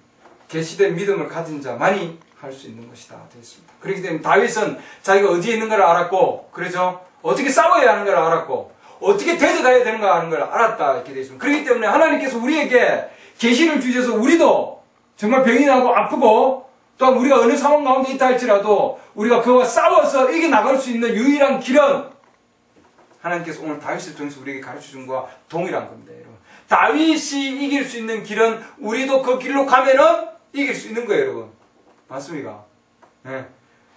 계시된 믿음을 가진 자만이 할 수 있는 것이다 되었습니다. 그렇기 때문에 다윗은 자기가 어디에 있는 걸 알았고, 그렇죠? 어떻게 싸워야 하는 걸 알았고, 어떻게 대적해야 되는 걸 아는 걸 알았다 이렇게 되어 있습니다. 그렇기 때문에 하나님께서 우리에게 계시를 주셔서 우리도 정말 병이 나고 아프고 또한 우리가 어느 상황 가운데 있다 할지라도 우리가 그와 싸워서 이겨나갈 수 있는 유일한 길은 하나님께서 오늘 다윗을 통해서 우리에게 가르쳐 준 것과 동일한 겁니다, 여러분. 다윗이 이길 수 있는 길은 우리도 그 길로 가면은 이길 수 있는 거예요, 여러분. 맞습니까?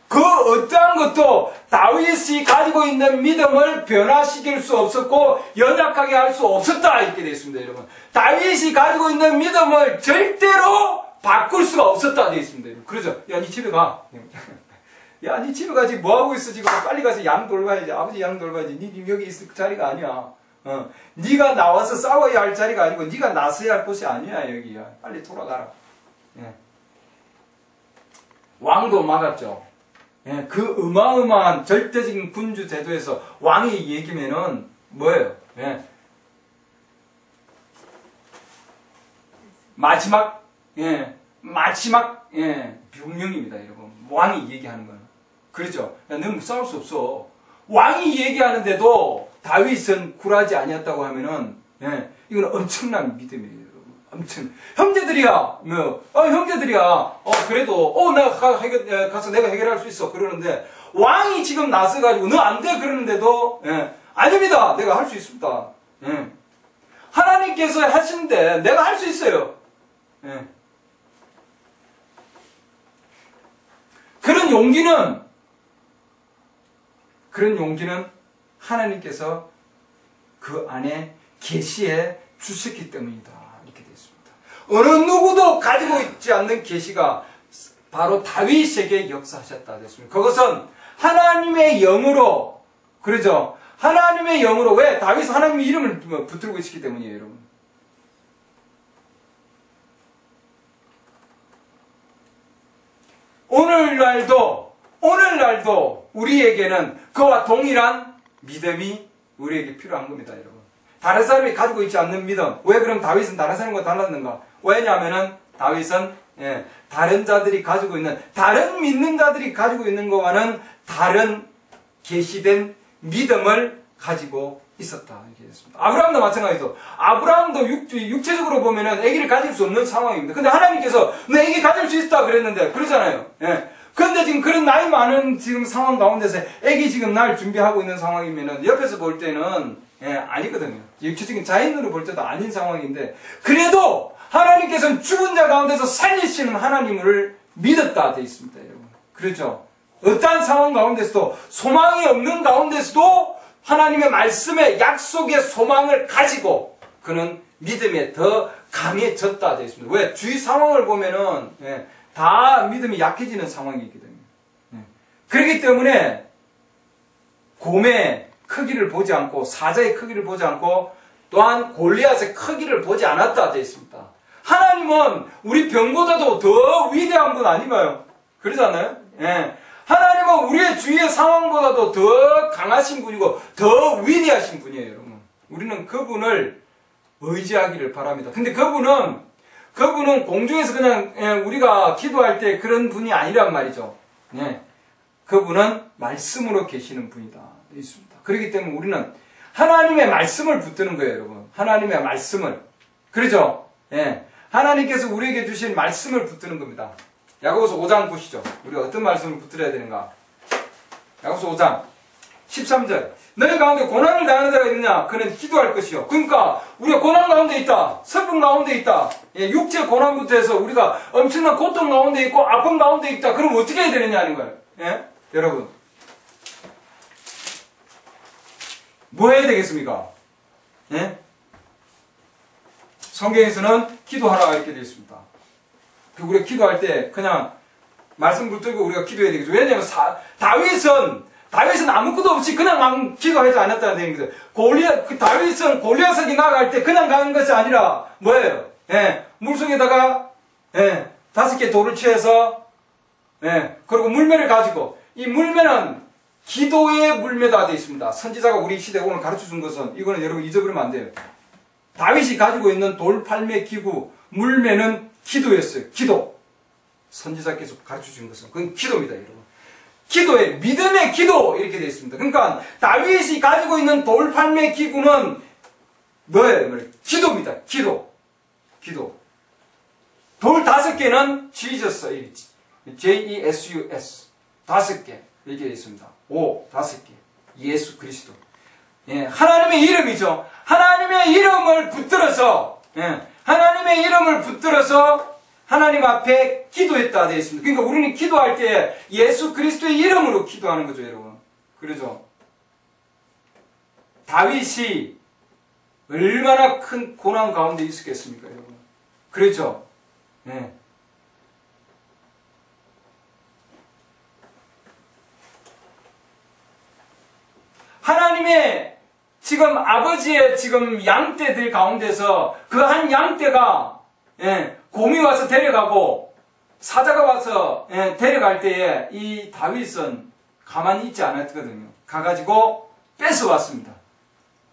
그 어떠한 것도 다윗이 가지고 있는 믿음을 변화시킬 수 없었고 연약하게 할 수 없었다 이렇게 되어 있습니다, 여러분. 다윗이 가지고 있는 믿음을 절대로 바꿀 수가 없었다 되어 있습니다, 여러분. 그러죠? 야, 니 집에 가. 야, 니 집에 가지 뭐하고 있어 지금. 빨리 가서 양 돌봐야지. 아버지 양 돌봐야지. 니 여기 있을 자리가 아니야. 니가 나와서 싸워야 할 자리가 아니고 니가 나서야 할 곳이 아니야 여기야. 빨리 돌아가라. 예. 왕도 막았죠. 예, 그 어마어마한 절대적인 군주 제도에서 왕이 얘기면은 뭐예요? 예. 마지막 병명입니다, 여러분. 왕이 얘기하는 거는. 그렇죠? 너무 싸울 수 없어. 왕이 얘기하는데도 다윗은 굴하지 아니었다고 하면은, 이건 엄청난 믿음이에요, 여러분. 엄청. 형제들이야, 형제들이야, 그래도, 내가 가서 내가 해결할 수 있어. 그러는데, 왕이 지금 나서가지고, 너 안 돼. 그러는데도, 아닙니다. 내가 할 수 있습니다. 하나님께서 하시는데, 내가 할 수 있어요. 그런 용기는 하나님께서 그 안에 계시해 주셨기 때문이다. 이렇게 되어 있습니다. 어느 누구도 가지고 있지 않는 계시가 바로 다윗에게 역사하셨다. 됐습니다. 그것은 하나님의 영으로, 그러죠? 하나님의 영으로, 왜? 다윗은 하나님의 이름을 붙들고 있기 때문이에요, 여러분. 오늘날도 우리에게는 그와 동일한 믿음이 우리에게 필요한 겁니다, 여러분. 다른 사람이 가지고 있지 않는 믿음. 왜 그럼 다윗은 다른 사람과 달랐는가? 왜냐하면은 다윗은 다른 자들이 가지고 있는, 다른 믿는 자들이 가지고 있는 것과는 다른 계시된 믿음을 가지고 있었다. 이렇게 됐습니다. 아브라함도 마찬가지죠. 아브라함도 육체적으로 보면은 아기를 가질 수 없는 상황입니다. 근데 하나님께서 너 아기 가질 수 있다 그랬는데, 그러잖아요. 그런데 지금 그런 나이 많은 지금 상황 가운데서 아기 지금 날 준비하고 있는 상황이면은 옆에서 볼 때는 아니거든요. 육체적인 자연으로 볼 때도 아닌 상황인데, 그래도 하나님께서는 죽은 자 가운데서 살리시는 하나님을 믿었다 되어 있습니다, 여러분. 그렇죠? 어떠한 상황 가운데서도, 소망이 없는 가운데서도 하나님의 말씀의 약속의 소망을 가지고 그는 믿음에 더 강해졌다 되어 있습니다. 왜? 주위 상황을 보면은 다 믿음이 약해지는 상황이거든요. 그렇기 때문에 곰의 크기를 보지 않고, 사자의 크기를 보지 않고, 또한 골리앗의 크기를 보지 않았다 되어 있습니다. 하나님은 우리 병보다도 더 위대한 분 아닌가요? 그러지 않나요? 하나님은 우리의 주위의 상황보다도 더 강하신 분이고 더 위대하신 분이에요, 여러분. 우리는 그분을 의지하기를 바랍니다. 근데 그분은 공중에서 그냥 우리가 기도할 때 그런 분이 아니란 말이죠. 그분은 말씀으로 계시는 분이다. 있습니다. 그렇기 때문에 우리는 하나님의 말씀을 붙드는 거예요, 여러분. 하나님의 말씀을. 그렇죠? 하나님께서 우리에게 주신 말씀을 붙드는 겁니다. 야고보서 5장 보시죠. 우리가 어떤 말씀을 붙들어야 되는가. 야고보서 5장 13절. 너희 가운데 고난을 당하는 자가 있느냐? 그는 기도할 것이요. 그러니까 우리가 고난 가운데 있다. 슬픔 가운데 있다. 육체 고난부터 해서 우리가 엄청난 고통 가운데 있고 아픔 가운데 있다. 그럼 어떻게 해야 되느냐는 거예요. 여러분. 뭐 해야 되겠습니까? 성경에서는 기도하라 이렇게 되어 있습니다. 우리가 기도할 때 그냥 말씀 붙들고 우리가 기도해야 되겠죠. 왜냐하면 다윗은 아무것도 없이 그냥 막 기도하지 않았다는 얘기입니다. 다윗은 골리앗에게 나아갈 때 그냥 가는 것이 아니라 뭐예요? 물속에다가 5개 돌을 취해서 그리고 물매를 가지고, 이 물매는 기도의 물매다 되어 있습니다. 선지자가 우리 시대에 오늘 가르쳐 준 것은, 이거는 여러분 잊어버리면 안 돼요. 다윗이 가지고 있는 돌팔매 기구 물매는 기도였어요. 기도. 선지자께서 가르쳐 준 것은 그건 기도입니다, 여러분. 기도의 믿음의 기도 이렇게 되어 있습니다. 그러니까 다윗이 가지고 있는 돌팔매 기구는 뭐예요? 기도입니다. 기도. 돌 5개는 Jesus, J-E-S-U-S 5개 이렇게 되어 있습니다. 5개 예수 그리스도. 하나님의 이름이죠. 하나님의 이름을 붙들어서 하나님 앞에 기도했다 되어 있습니다. 그러니까 우리는 기도할 때 예수 그리스도의 이름으로 기도하는 거죠, 여러분. 그러죠? 다윗이 얼마나 큰 고난 가운데 있었겠습니까, 여러분? 그렇죠? 하나님의 지금 아버지의 지금 양떼들 가운데서 그 한 양떼가 곰이 와서 데려가고 사자가 와서 데려갈 때에 이 다윗은 가만히 있지 않았거든요. 가가지고 뺏어왔습니다.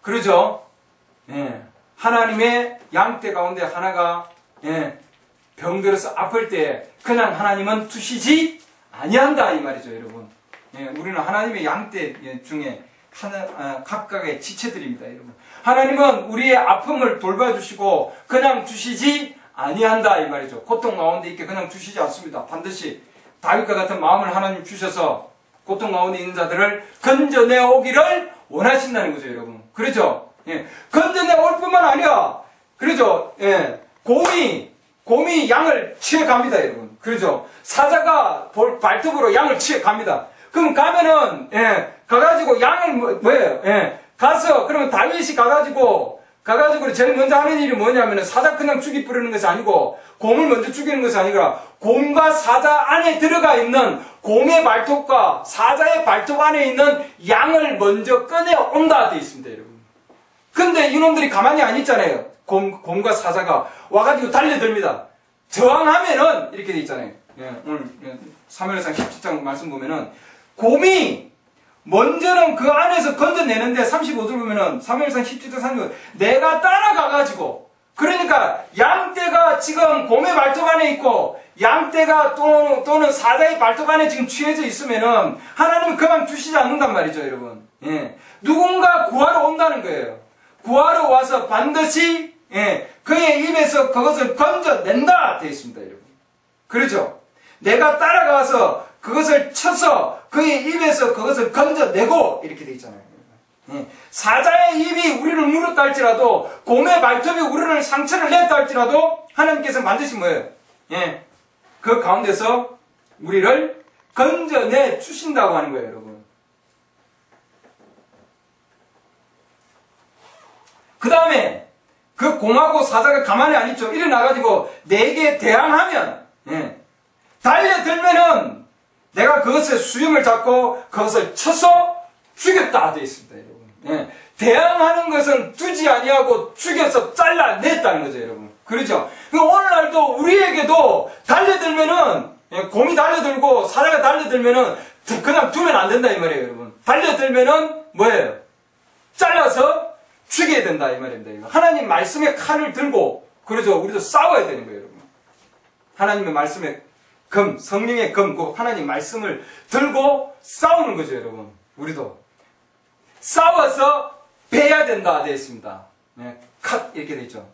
그러죠? 하나님의 양떼 가운데 하나가 병들어서 아플 때 그냥 하나님은 두시지 아니한다 이 말이죠, 여러분. 우리는 하나님의 양떼 중에 각각의 지체들입니다, 여러분. 하나님은 우리의 아픔을 돌봐주시고 그냥 두시지 아니한다 이 말이죠. 고통 가운데 있게 그냥 두시지 않습니다. 반드시 다윗과 같은 마음을 하나님 주셔서 고통 가운데 있는 자들을 건져내 오기를 원하신다는 거죠, 여러분. 그렇죠? 건져내 올 뿐만 아니라, 그렇죠? 곰이 양을 취해갑니다, 여러분. 그렇죠? 사자가 발톱으로 양을 취해갑니다. 그럼 가면은, 가가지고 양을 뭐예요? 가서, 그러면 다윗이 가가지고 제일 먼저 하는 일이 뭐냐면은 사자 그냥 죽이 뿌리는 것이 아니고, 곰을 먼저 죽이는 것이 아니라, 곰과 사자 안에 들어가 있는 곰의 발톱과 사자의 발톱 안에 있는 양을 먼저 꺼내온다 되어 있습니다, 여러분. 근데 이놈들이 가만히 안 있잖아요. 곰과 사자가 와가지고 달려듭니다. 저항하면은, 이렇게 돼 있잖아요. 오늘 사무엘상 17장 말씀 보면은, 곰이 먼저는 그 안에서 건져내는데 35절 보면은 사무엘상 17장 35절 내가 따라가가지고 그러니까 양떼가 지금 곰의 발톱 안에 있고 양떼가 또는 사자의 발톱 안에 지금 취해져 있으면은 하나님은 그만 두시지 않는단 말이죠, 여러분. 누군가 구하러 온다는 거예요. 구하러 와서 반드시 그의 입에서 그것을 건져낸다 되어 있습니다, 여러분. 그렇죠? 내가 따라가서 그것을 쳐서 그의 입에서 그것을 건져내고 이렇게 되어 있잖아요. 사자의 입이 우리를 물었다 할지라도 곰의 발톱이 우리를 상처를 냈다 할지라도 하나님께서 반드시 뭐예요? 그 가운데서 우리를 건져내 주신다고 하는 거예요, 여러분. 그 다음에 그 곰하고 사자가 가만히 안 있죠. 일어나가지고 내게 대항하면 달려들면은 내가 그것의 수염을 잡고 그것을 쳐서 죽였다 되어 있습니다, 여러분. 대항하는 것은 두지 아니하고 죽여서 잘라냈다는 거죠, 여러분. 그렇죠? 오늘날도 우리에게도 달려들면은 곰이 달려들고 사자가 달려들면은 그냥 두면 안 된다 이 말이에요, 여러분. 달려들면은 뭐예요? 잘라서 죽여야 된다 이 말입니다. 하나님 말씀의 칼을 들고 그러죠. 우리도 싸워야 되는 거예요, 여러분. 하나님의 말씀의 금, 성령의 금, 그 하나님 말씀을 들고 싸우는 거죠, 여러분. 우리도. 싸워서 베야 된다, 되어 있습니다. 컷, 이렇게 되어 있죠.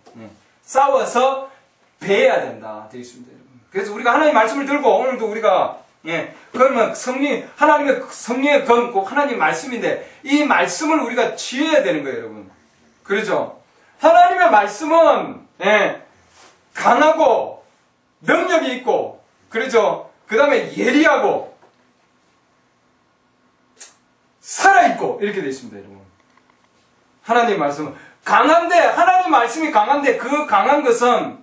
싸워서 베야 된다, 되어 있습니다, 여러분. 그래서 우리가 하나님 말씀을 들고, 오늘도 우리가, 그러면 하나님의 성령의 금, 그 하나님 말씀인데, 이 말씀을 우리가 취해야 되는 거예요, 여러분. 그렇죠? 하나님의 말씀은, 강하고, 능력이 있고, 그렇죠? 그 다음에 예리하고 살아있고 이렇게 되어 있습니다, 여러분. 하나님 말씀은 강한데 하나님 말씀이 강한데 그 강한 것은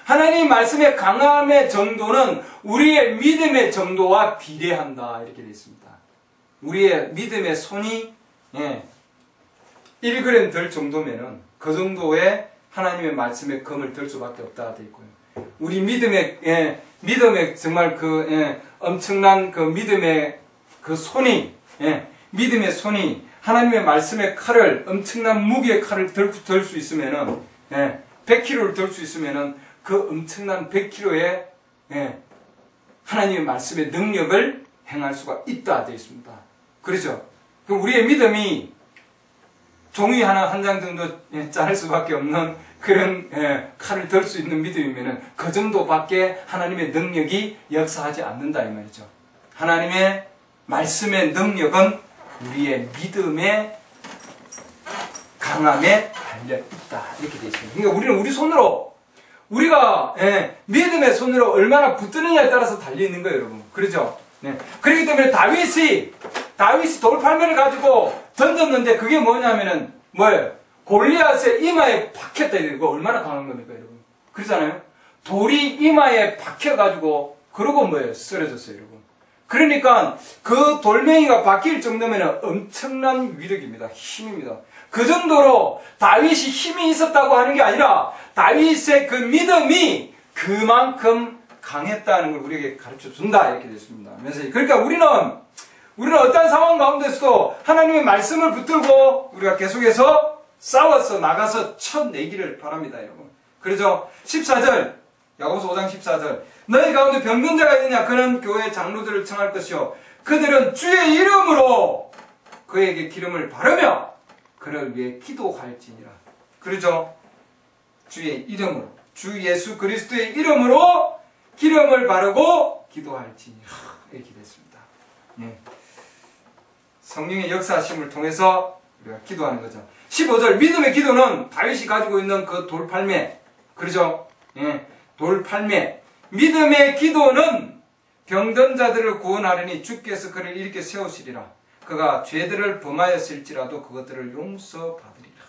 하나님 말씀의 강함의 정도는 우리의 믿음의 정도와 비례한다 이렇게 되어 있습니다. 우리의 믿음의 손이 1g 들 정도면은 그 정도의 하나님의 말씀의 금을 들 수밖에 없다 되어 있고요. 우리 믿음의 정말 엄청난 그 믿음의 그 손이, 믿음의 손이 하나님의 말씀의 칼을, 엄청난 무기의 칼을 들 수 있으면은, 100kg를 들 수 있으면은 그 엄청난 100kg의, 하나님의 말씀의 능력을 행할 수가 있다 되어 있습니다. 그렇죠? 그럼 우리의 믿음이 종이 한 장 정도 자를 수밖에 없는 그런 칼을 들 수 있는 믿음이면은 그 정도밖에 하나님의 능력이 역사하지 않는다 이 말이죠. 하나님의 말씀의 능력은 우리의 믿음의 강함에 달려있다 이렇게 되어 있습니다. 그러니까 우리는 우리 손으로 우리가 믿음의 손으로 얼마나 붙드느냐에 따라서 달려있는 거예요, 여러분. 그렇죠? 그렇기 때문에 다윗이 돌팔매를 가지고 던졌는데 그게 뭐냐면은 뭐예요? 골리앗의 이마에 박혔다 이거 얼마나 강한 겁니까, 여러분? 그렇잖아요? 돌이 이마에 박혀가지고 그러고 뭐예요? 쓰러졌어요, 여러분. 그러니까 그 돌멩이가 바뀔 정도면 엄청난 위력입니다. 힘입니다. 그 정도로 다윗이 힘이 있었다고 하는 게 아니라 다윗의 그 믿음이 그만큼 강했다는 걸 우리에게 가르쳐 준다 이렇게 됐습니다. 그러니까 우리는 어떤 상황 가운데서도 하나님의 말씀을 붙들고 우리가 계속해서 싸워서 나가서 쳐내기를 바랍니다, 여러분. 그래서 14절, 야고보서 5장 14절. 너희 가운데 병든 자가 있느냐? 그는 교회 장로들을 청할 것이요. 그들은 주의 이름으로 그에게 기름을 바르며 그를 위해 기도할지니라. 그러죠? 주의 이름으로. 주 예수 그리스도의 이름으로 기름을 바르고 기도할지니라. 이렇게 됐습니다. 네. 성령의 역사하심을 통해서 우리가 기도하는 거죠. 15절 믿음의 기도는 다윗이 가지고 있는 그 돌팔매, 그러죠? 예, 돌팔매. 믿음의 기도는 병든 자들을 구원하려니 주께서 그를 일으켜 세우시리라. 그가 죄들을 범하였을지라도 그것들을 용서받으리라.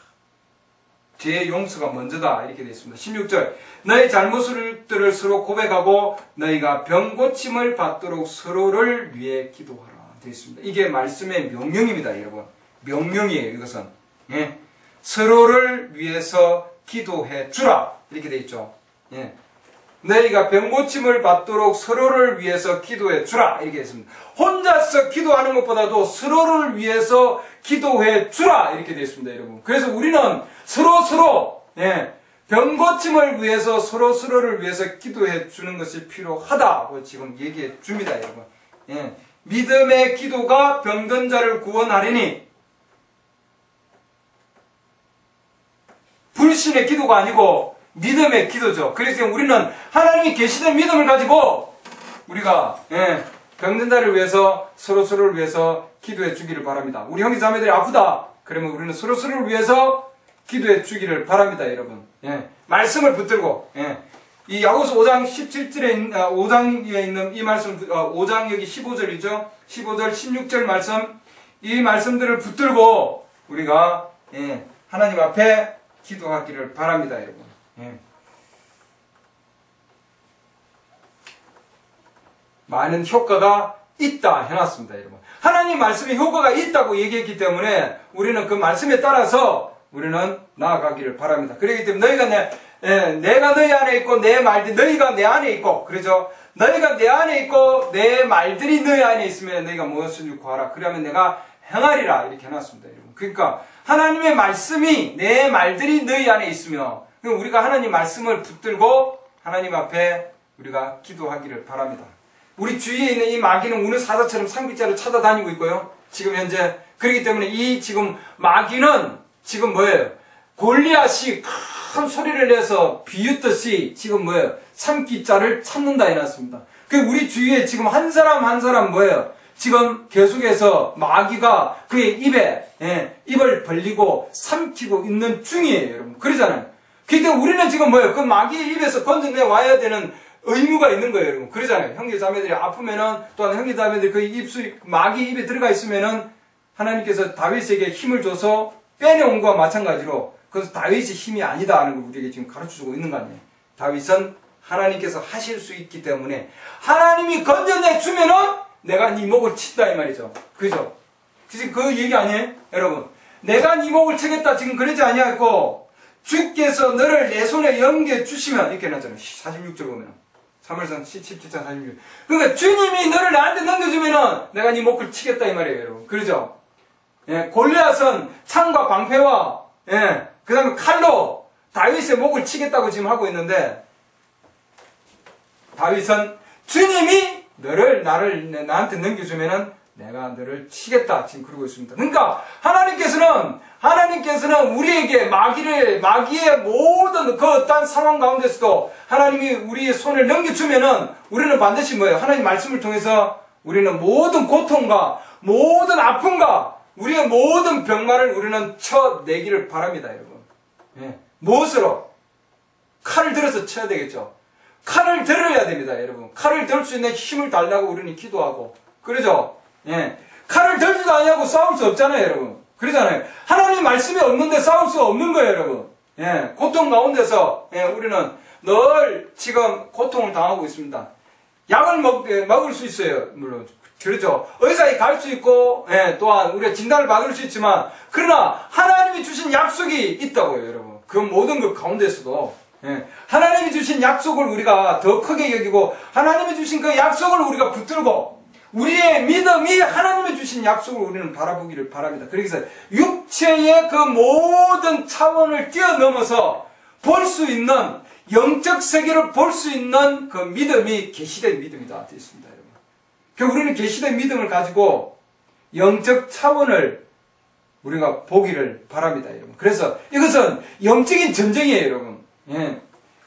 죄의 용서가 먼저다 이렇게 되어 있습니다. 16절 너희 잘못들을 서로 고백하고 너희가 병 고침을 받도록 서로를 위해 기도하라 되어 있습니다. 이게 말씀의 명령입니다, 여러분. 명령이에요, 이것은. 예. 서로를 위해서 기도해 주라 이렇게 되어 있죠. 예. 너희가 병 고침을 받도록 서로를 위해서 기도해 주라 이렇게 했습니다. 혼자서 기도하는 것보다도 서로를 위해서 기도해 주라 이렇게 되어 있습니다, 여러분. 그래서 우리는 서로 예, 병 고침을 위해서 서로를 위해서 기도해 주는 것이 필요하다고 지금 얘기해 줍니다, 여러분. 예. 믿음의 기도가 병든 자를 구원하리니 불신의 기도가 아니고 믿음의 기도죠. 그래서 우리는 하나님이 계시된 믿음을 가지고 우리가 병든 자를 위해서 서로를 위해서 기도해 주기를 바랍니다. 우리 형제 자매들이 아프다 그러면 우리는 서로를 위해서 기도해 주기를 바랍니다, 여러분. 말씀을 붙들고 이 야고보서 5장 17절에 5장에 있는 이 말씀 5장 여기 15절이죠. 15절 16절 말씀 이 말씀들을 붙들고 우리가 하나님 앞에 기도하기를 바랍니다, 여러분. 많은 효과가 있다 해놨습니다, 여러분. 하나님 말씀에 효과가 있다고 얘기했기 때문에 우리는 그 말씀에 따라서 우리는 나아가기를 바랍니다. 그렇기 때문에 내가 너희 안에 있고 내 말들이 너희가 내 안에 있고 그러죠. 너희가 내 안에 있고 내 말들이 너희 안에 있으면 너희가 무엇을 구하라. 그러면 내가 행하리라 이렇게 해놨습니다, 여러분. 그러니까 하나님의 말씀이 내 말들이 너희 안에 있으며 우리가 하나님 말씀을 붙들고 하나님 앞에 우리가 기도하기를 바랍니다. 우리 주위에 있는 이 마귀는 우는 사자처럼 상비자를 찾아다니고 있고요. 지금 현재 그렇기 때문에 이 지금 마귀는 지금 뭐예요? 골리앗이 큰 소리를 내서 비웃듯이 지금 뭐예요? 참기자를 찾는다 해놨습니다. 우리 주위에 지금 한 사람 뭐예요? 지금 계속해서 마귀가 그의 입을 벌리고 삼키고 있는 중이에요, 여러분. 그러잖아요. 그러니까 우리는 지금 뭐예요? 그 마귀의 입에서 건져내 와야 되는 의무가 있는 거예요, 여러분. 그러잖아요. 형제 자매들이 아프면은 또한 형제 자매들이 그 입술이 마귀 입에 들어가 있으면은 하나님께서 다윗에게 힘을 줘서 빼내온 것과 마찬가지로 그것은 다윗의 힘이 아니다 하는 걸 우리에게 지금 가르쳐주고 있는 거 아니에요. 다윗은 하나님께서 하실 수 있기 때문에 하나님이 건져내 주면은 내가 네 목을 친다 이 말이죠. 그죠? 지금 그 얘기 아니에요? 여러분. 내가 네 목을 치겠다 지금 그러지 아니하고 주께서 너를 내 손에 연겨 주시면 이렇게 해놨잖아요. 46절 보면 사무엘상 17장 46절. 그러니까 주님이 너를 나한테 넘겨주면은 내가 네 목을 치겠다 이 말이에요, 여러분. 그러죠? 골리앗은 창과 방패와 그 다음에 칼로 다윗의 목을 치겠다고 지금 하고 있는데 다윗은 주님이 나한테 넘겨주면은 내가 너를 치겠다 지금 그러고 있습니다. 그러니까 하나님께서는 우리에게 마귀의 모든 그 어떠한 상황 가운데서도 하나님이 우리의 손을 넘겨주면은 우리는 반드시 뭐예요? 하나님 말씀을 통해서 우리는 모든 고통과 모든 아픔과 우리의 모든 병마를 우리는 쳐내기를 바랍니다, 여러분. 무엇으로? 칼을 들어서 쳐야 되겠죠. 칼을 들어야 됩니다, 여러분. 칼을 들 수 있는 힘을 달라고 우리는 기도하고. 그러죠? 칼을 들지도 아니하고 싸울 수 없잖아요, 여러분. 그러잖아요. 하나님 말씀이 없는데 싸울 수 없는 거예요, 여러분. 고통 가운데서 우리는 늘 지금 고통을 당하고 있습니다. 약을 먹을 수 있어요, 물론. 그렇죠. 의사에 갈 수 있고, 예, 또한 우리가 진단을 받을 수 있지만, 그러나 하나님이 주신 약속이 있다고요, 여러분. 그 모든 것 가운데서도, 예, 하나님이 주신 약속을 우리가 더 크게 여기고, 하나님이 주신 그 약속을 우리가 붙들고, 우리의 믿음이 하나님이 주신 약속을 우리는 바라보기를 바랍니다. 그래서 육체의 그 모든 차원을 뛰어넘어서 볼 수 있는, 영적 세계를 볼 수 있는 그 믿음이 계시된 믿음이다 되어 있습니다, 여러분. 결국 우리는 계시된 믿음을 가지고 영적 차원을 우리가 보기를 바랍니다, 여러분. 그래서 이것은 영적인 전쟁이에요, 여러분. 예.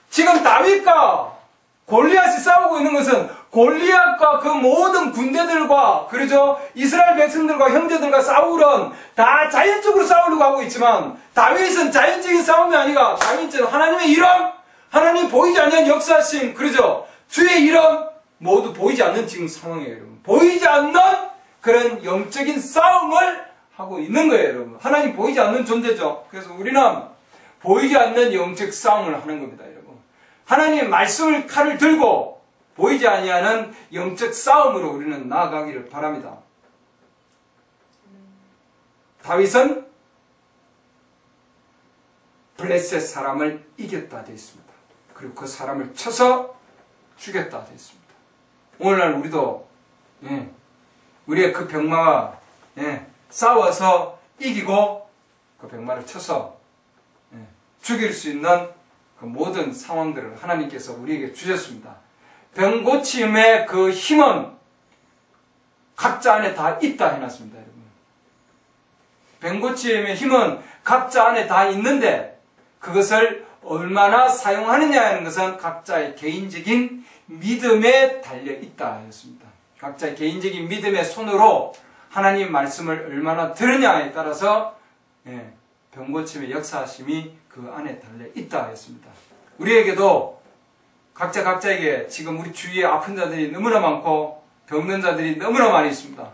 지금 다윗과 골리앗이 싸우고 있는 것은 골리앗과 그 모든 군대들과, 그러죠, 이스라엘 백성들과 형제들과 사울은 다 자연적으로 싸우려고 하고 있지만, 다윗은 자연적인 싸움이 아니라 다윗은 하나님의 이름, 하나님 보이지 않는 역사심, 그러죠, 주의 이름, 모두 보이지 않는 지금 상황이에요, 여러분. 보이지 않는 그런 영적인 싸움을 하고 있는 거예요, 여러분. 하나님 보이지 않는 존재죠. 그래서 우리는 보이지 않는 영적 싸움을 하는 겁니다, 여러분. 하나님 말씀을 칼을 들고 보이지 아니하는 영적 싸움으로 우리는 나아가기를 바랍니다. 다윗은 블레셋 사람을 이겼다 되어 있습니다. 그리고 그 사람을 쳐서 죽였다 되어 있습니다. 오늘날 우리도, 예, 우리의 그 병마와, 예, 싸워서 이기고 그 병마를 쳐서, 예, 죽일 수 있는 그 모든 상황들을 하나님께서 우리에게 주셨습니다. 병 고침의 그 힘은 각자 안에 다 있다 해놨습니다, 여러분. 병 고침의 힘은 각자 안에 다 있는데 그것을 얼마나 사용하느냐 하는 것은 각자의 개인적인 믿음에 달려있다 하였습니다. 각자의 개인적인 믿음의 손으로 하나님 말씀을 얼마나 들으냐에 따라서, 예, 병고침의 역사하심이 그 안에 달려있다 하였습니다. 우리에게도 각자에게 지금 우리 주위에 아픈 자들이 너무나 많고 병든 자들이 너무나 많이 있습니다.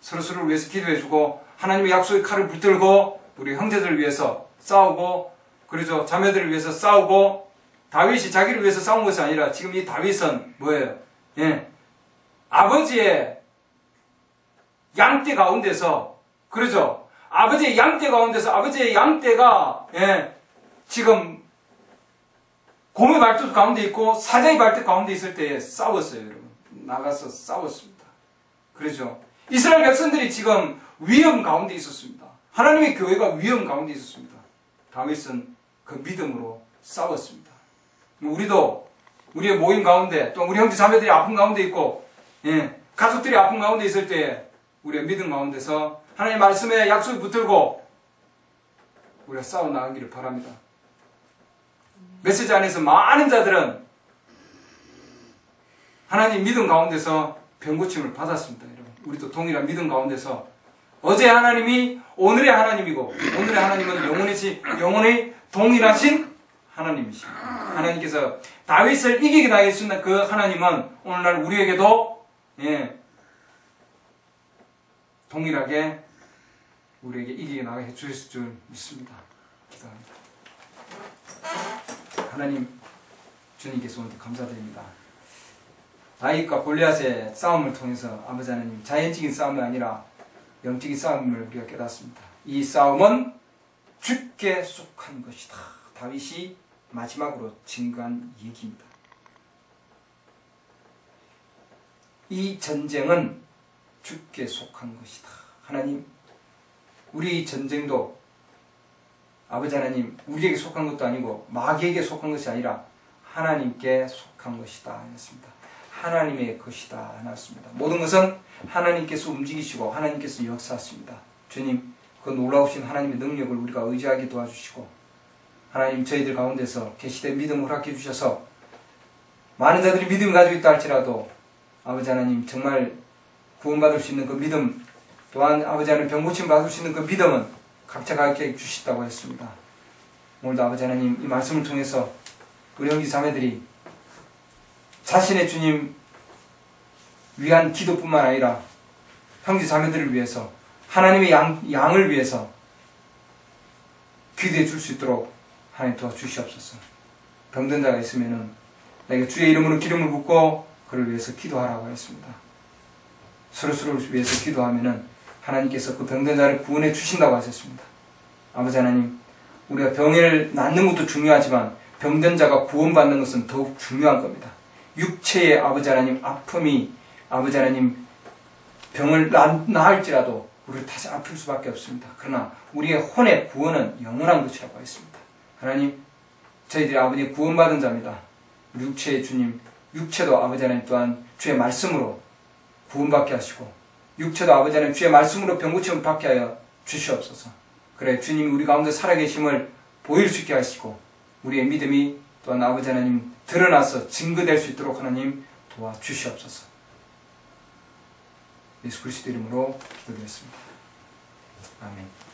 서로서로를 위해서 기도해주고 하나님의 약속의 칼을 붙들고 우리 형제들을 위해서 싸우고, 그러죠, 자매들을 위해서 싸우고, 다윗이 자기를 위해서 싸운 것이 아니라 지금 이 다윗은 뭐예요? 예, 아버지의 양떼 가운데서, 그러죠, 아버지의 양떼 가운데서 아버지의 양떼가, 예, 지금 곰의 발톱 가운데 있고 사자의 발톱 가운데 있을 때에 싸웠어요, 여러분. 나가서 싸웠습니다. 그렇죠. 이스라엘 백성들이 지금 위험 가운데 있었습니다. 하나님의 교회가 위험 가운데 있었습니다. 다윗은 그 믿음으로 싸웠습니다. 우리도 우리의 모임 가운데, 또 우리 형제 자매들이 아픈 가운데 있고, 예, 가족들이 아픈 가운데 있을 때 우리의 믿음 가운데서 하나님의 말씀에 약속을 붙들고 우리가 싸워나가기를 바랍니다. 메시지 안에서 많은 자들은 하나님 믿음 가운데서 병고침을 받았습니다, 여러분. 우리도 동일한 믿음 가운데서 어제 하나님이 오늘의 하나님이고 오늘의 하나님은 영원히 동일하신 하나님이십니다. 하나님께서 다윗을 이기게 하시는 그 하나님은 오늘날 우리에게도, 예, 동일하게 우리에게 이기게 나가게 해주실 줄 믿습니다. 기도합니다. 하나님, 주님께서 오늘 감사드립니다. 다윗과 골리앗의 싸움을 통해서 아버지 하나님, 자연적인 싸움이 아니라 영적인 싸움을 우리가 깨닫습니다. 이 싸움은 주께 속한 것이다. 다윗이 마지막으로 증거한 얘기입니다. 이 전쟁은 주께 속한 것이다. 하나님, 우리 전쟁도 아버지 하나님, 우리에게 속한 것도 아니고 마귀에게 속한 것이 아니라 하나님께 속한 것이다 하였습니다. 하나님의 것이다 하였습니다. 모든 것은 하나님께서 움직이시고 하나님께서 역사하십니다. 주님, 그 놀라우신 하나님의 능력을 우리가 의지하게 도와주시고, 하나님, 저희들 가운데서 계시된 믿음을 허락해 주셔서 많은 자들이 믿음을 가지고 있다 할지라도 아버지 하나님, 정말 구원받을 수 있는 그 믿음, 또한 아버지 하나님 병고침 받을 수 있는 그 믿음은 각자 가르쳐 주시다고 했습니다. 오늘도 아버지 하나님, 이 말씀을 통해서 우리 형제 자매들이 자신의 주님 위한 기도뿐만 아니라 형제 자매들을 위해서, 하나님의 양을 위해서 기도해 줄 수 있도록 하나님 도와주시옵소서. 병든 자가 있으면은 내가 주의 이름으로 기름을 붓고 그를 위해서 기도하라고 했습니다. 서로서로를 위해서 기도하면은 하나님께서 그 병든 자를 구원해 주신다고 하셨습니다. 아버지 하나님, 우리가 병을 낫는 것도 중요하지만 병든 자가 구원받는 것은 더욱 중요한 겁니다. 육체의 아버지 하나님 아픔이 아버지 하나님 병을 나을지라도 우리를 다시 아플 수밖에 없습니다. 그러나 우리의 혼의 구원은 영원한 것이라고 했습니다. 하나님, 저희들이 아버지 구원받은 자입니다. 육체의 주님, 육체도 아버지 하나님 또한 주의 말씀으로 구원받게 하시고 육체도 아버지 하나님 주의 말씀으로 병고침을 받게 하여 주시옵소서. 그래 주님이 우리 가운데 살아계심을 보일 수 있게 하시고 우리의 믿음이 또한 아버지 하나님 드러나서 증거될 수 있도록 하나님 도와주시옵소서. 예수 그리스도 이름으로 기도드렸습니다. 아멘.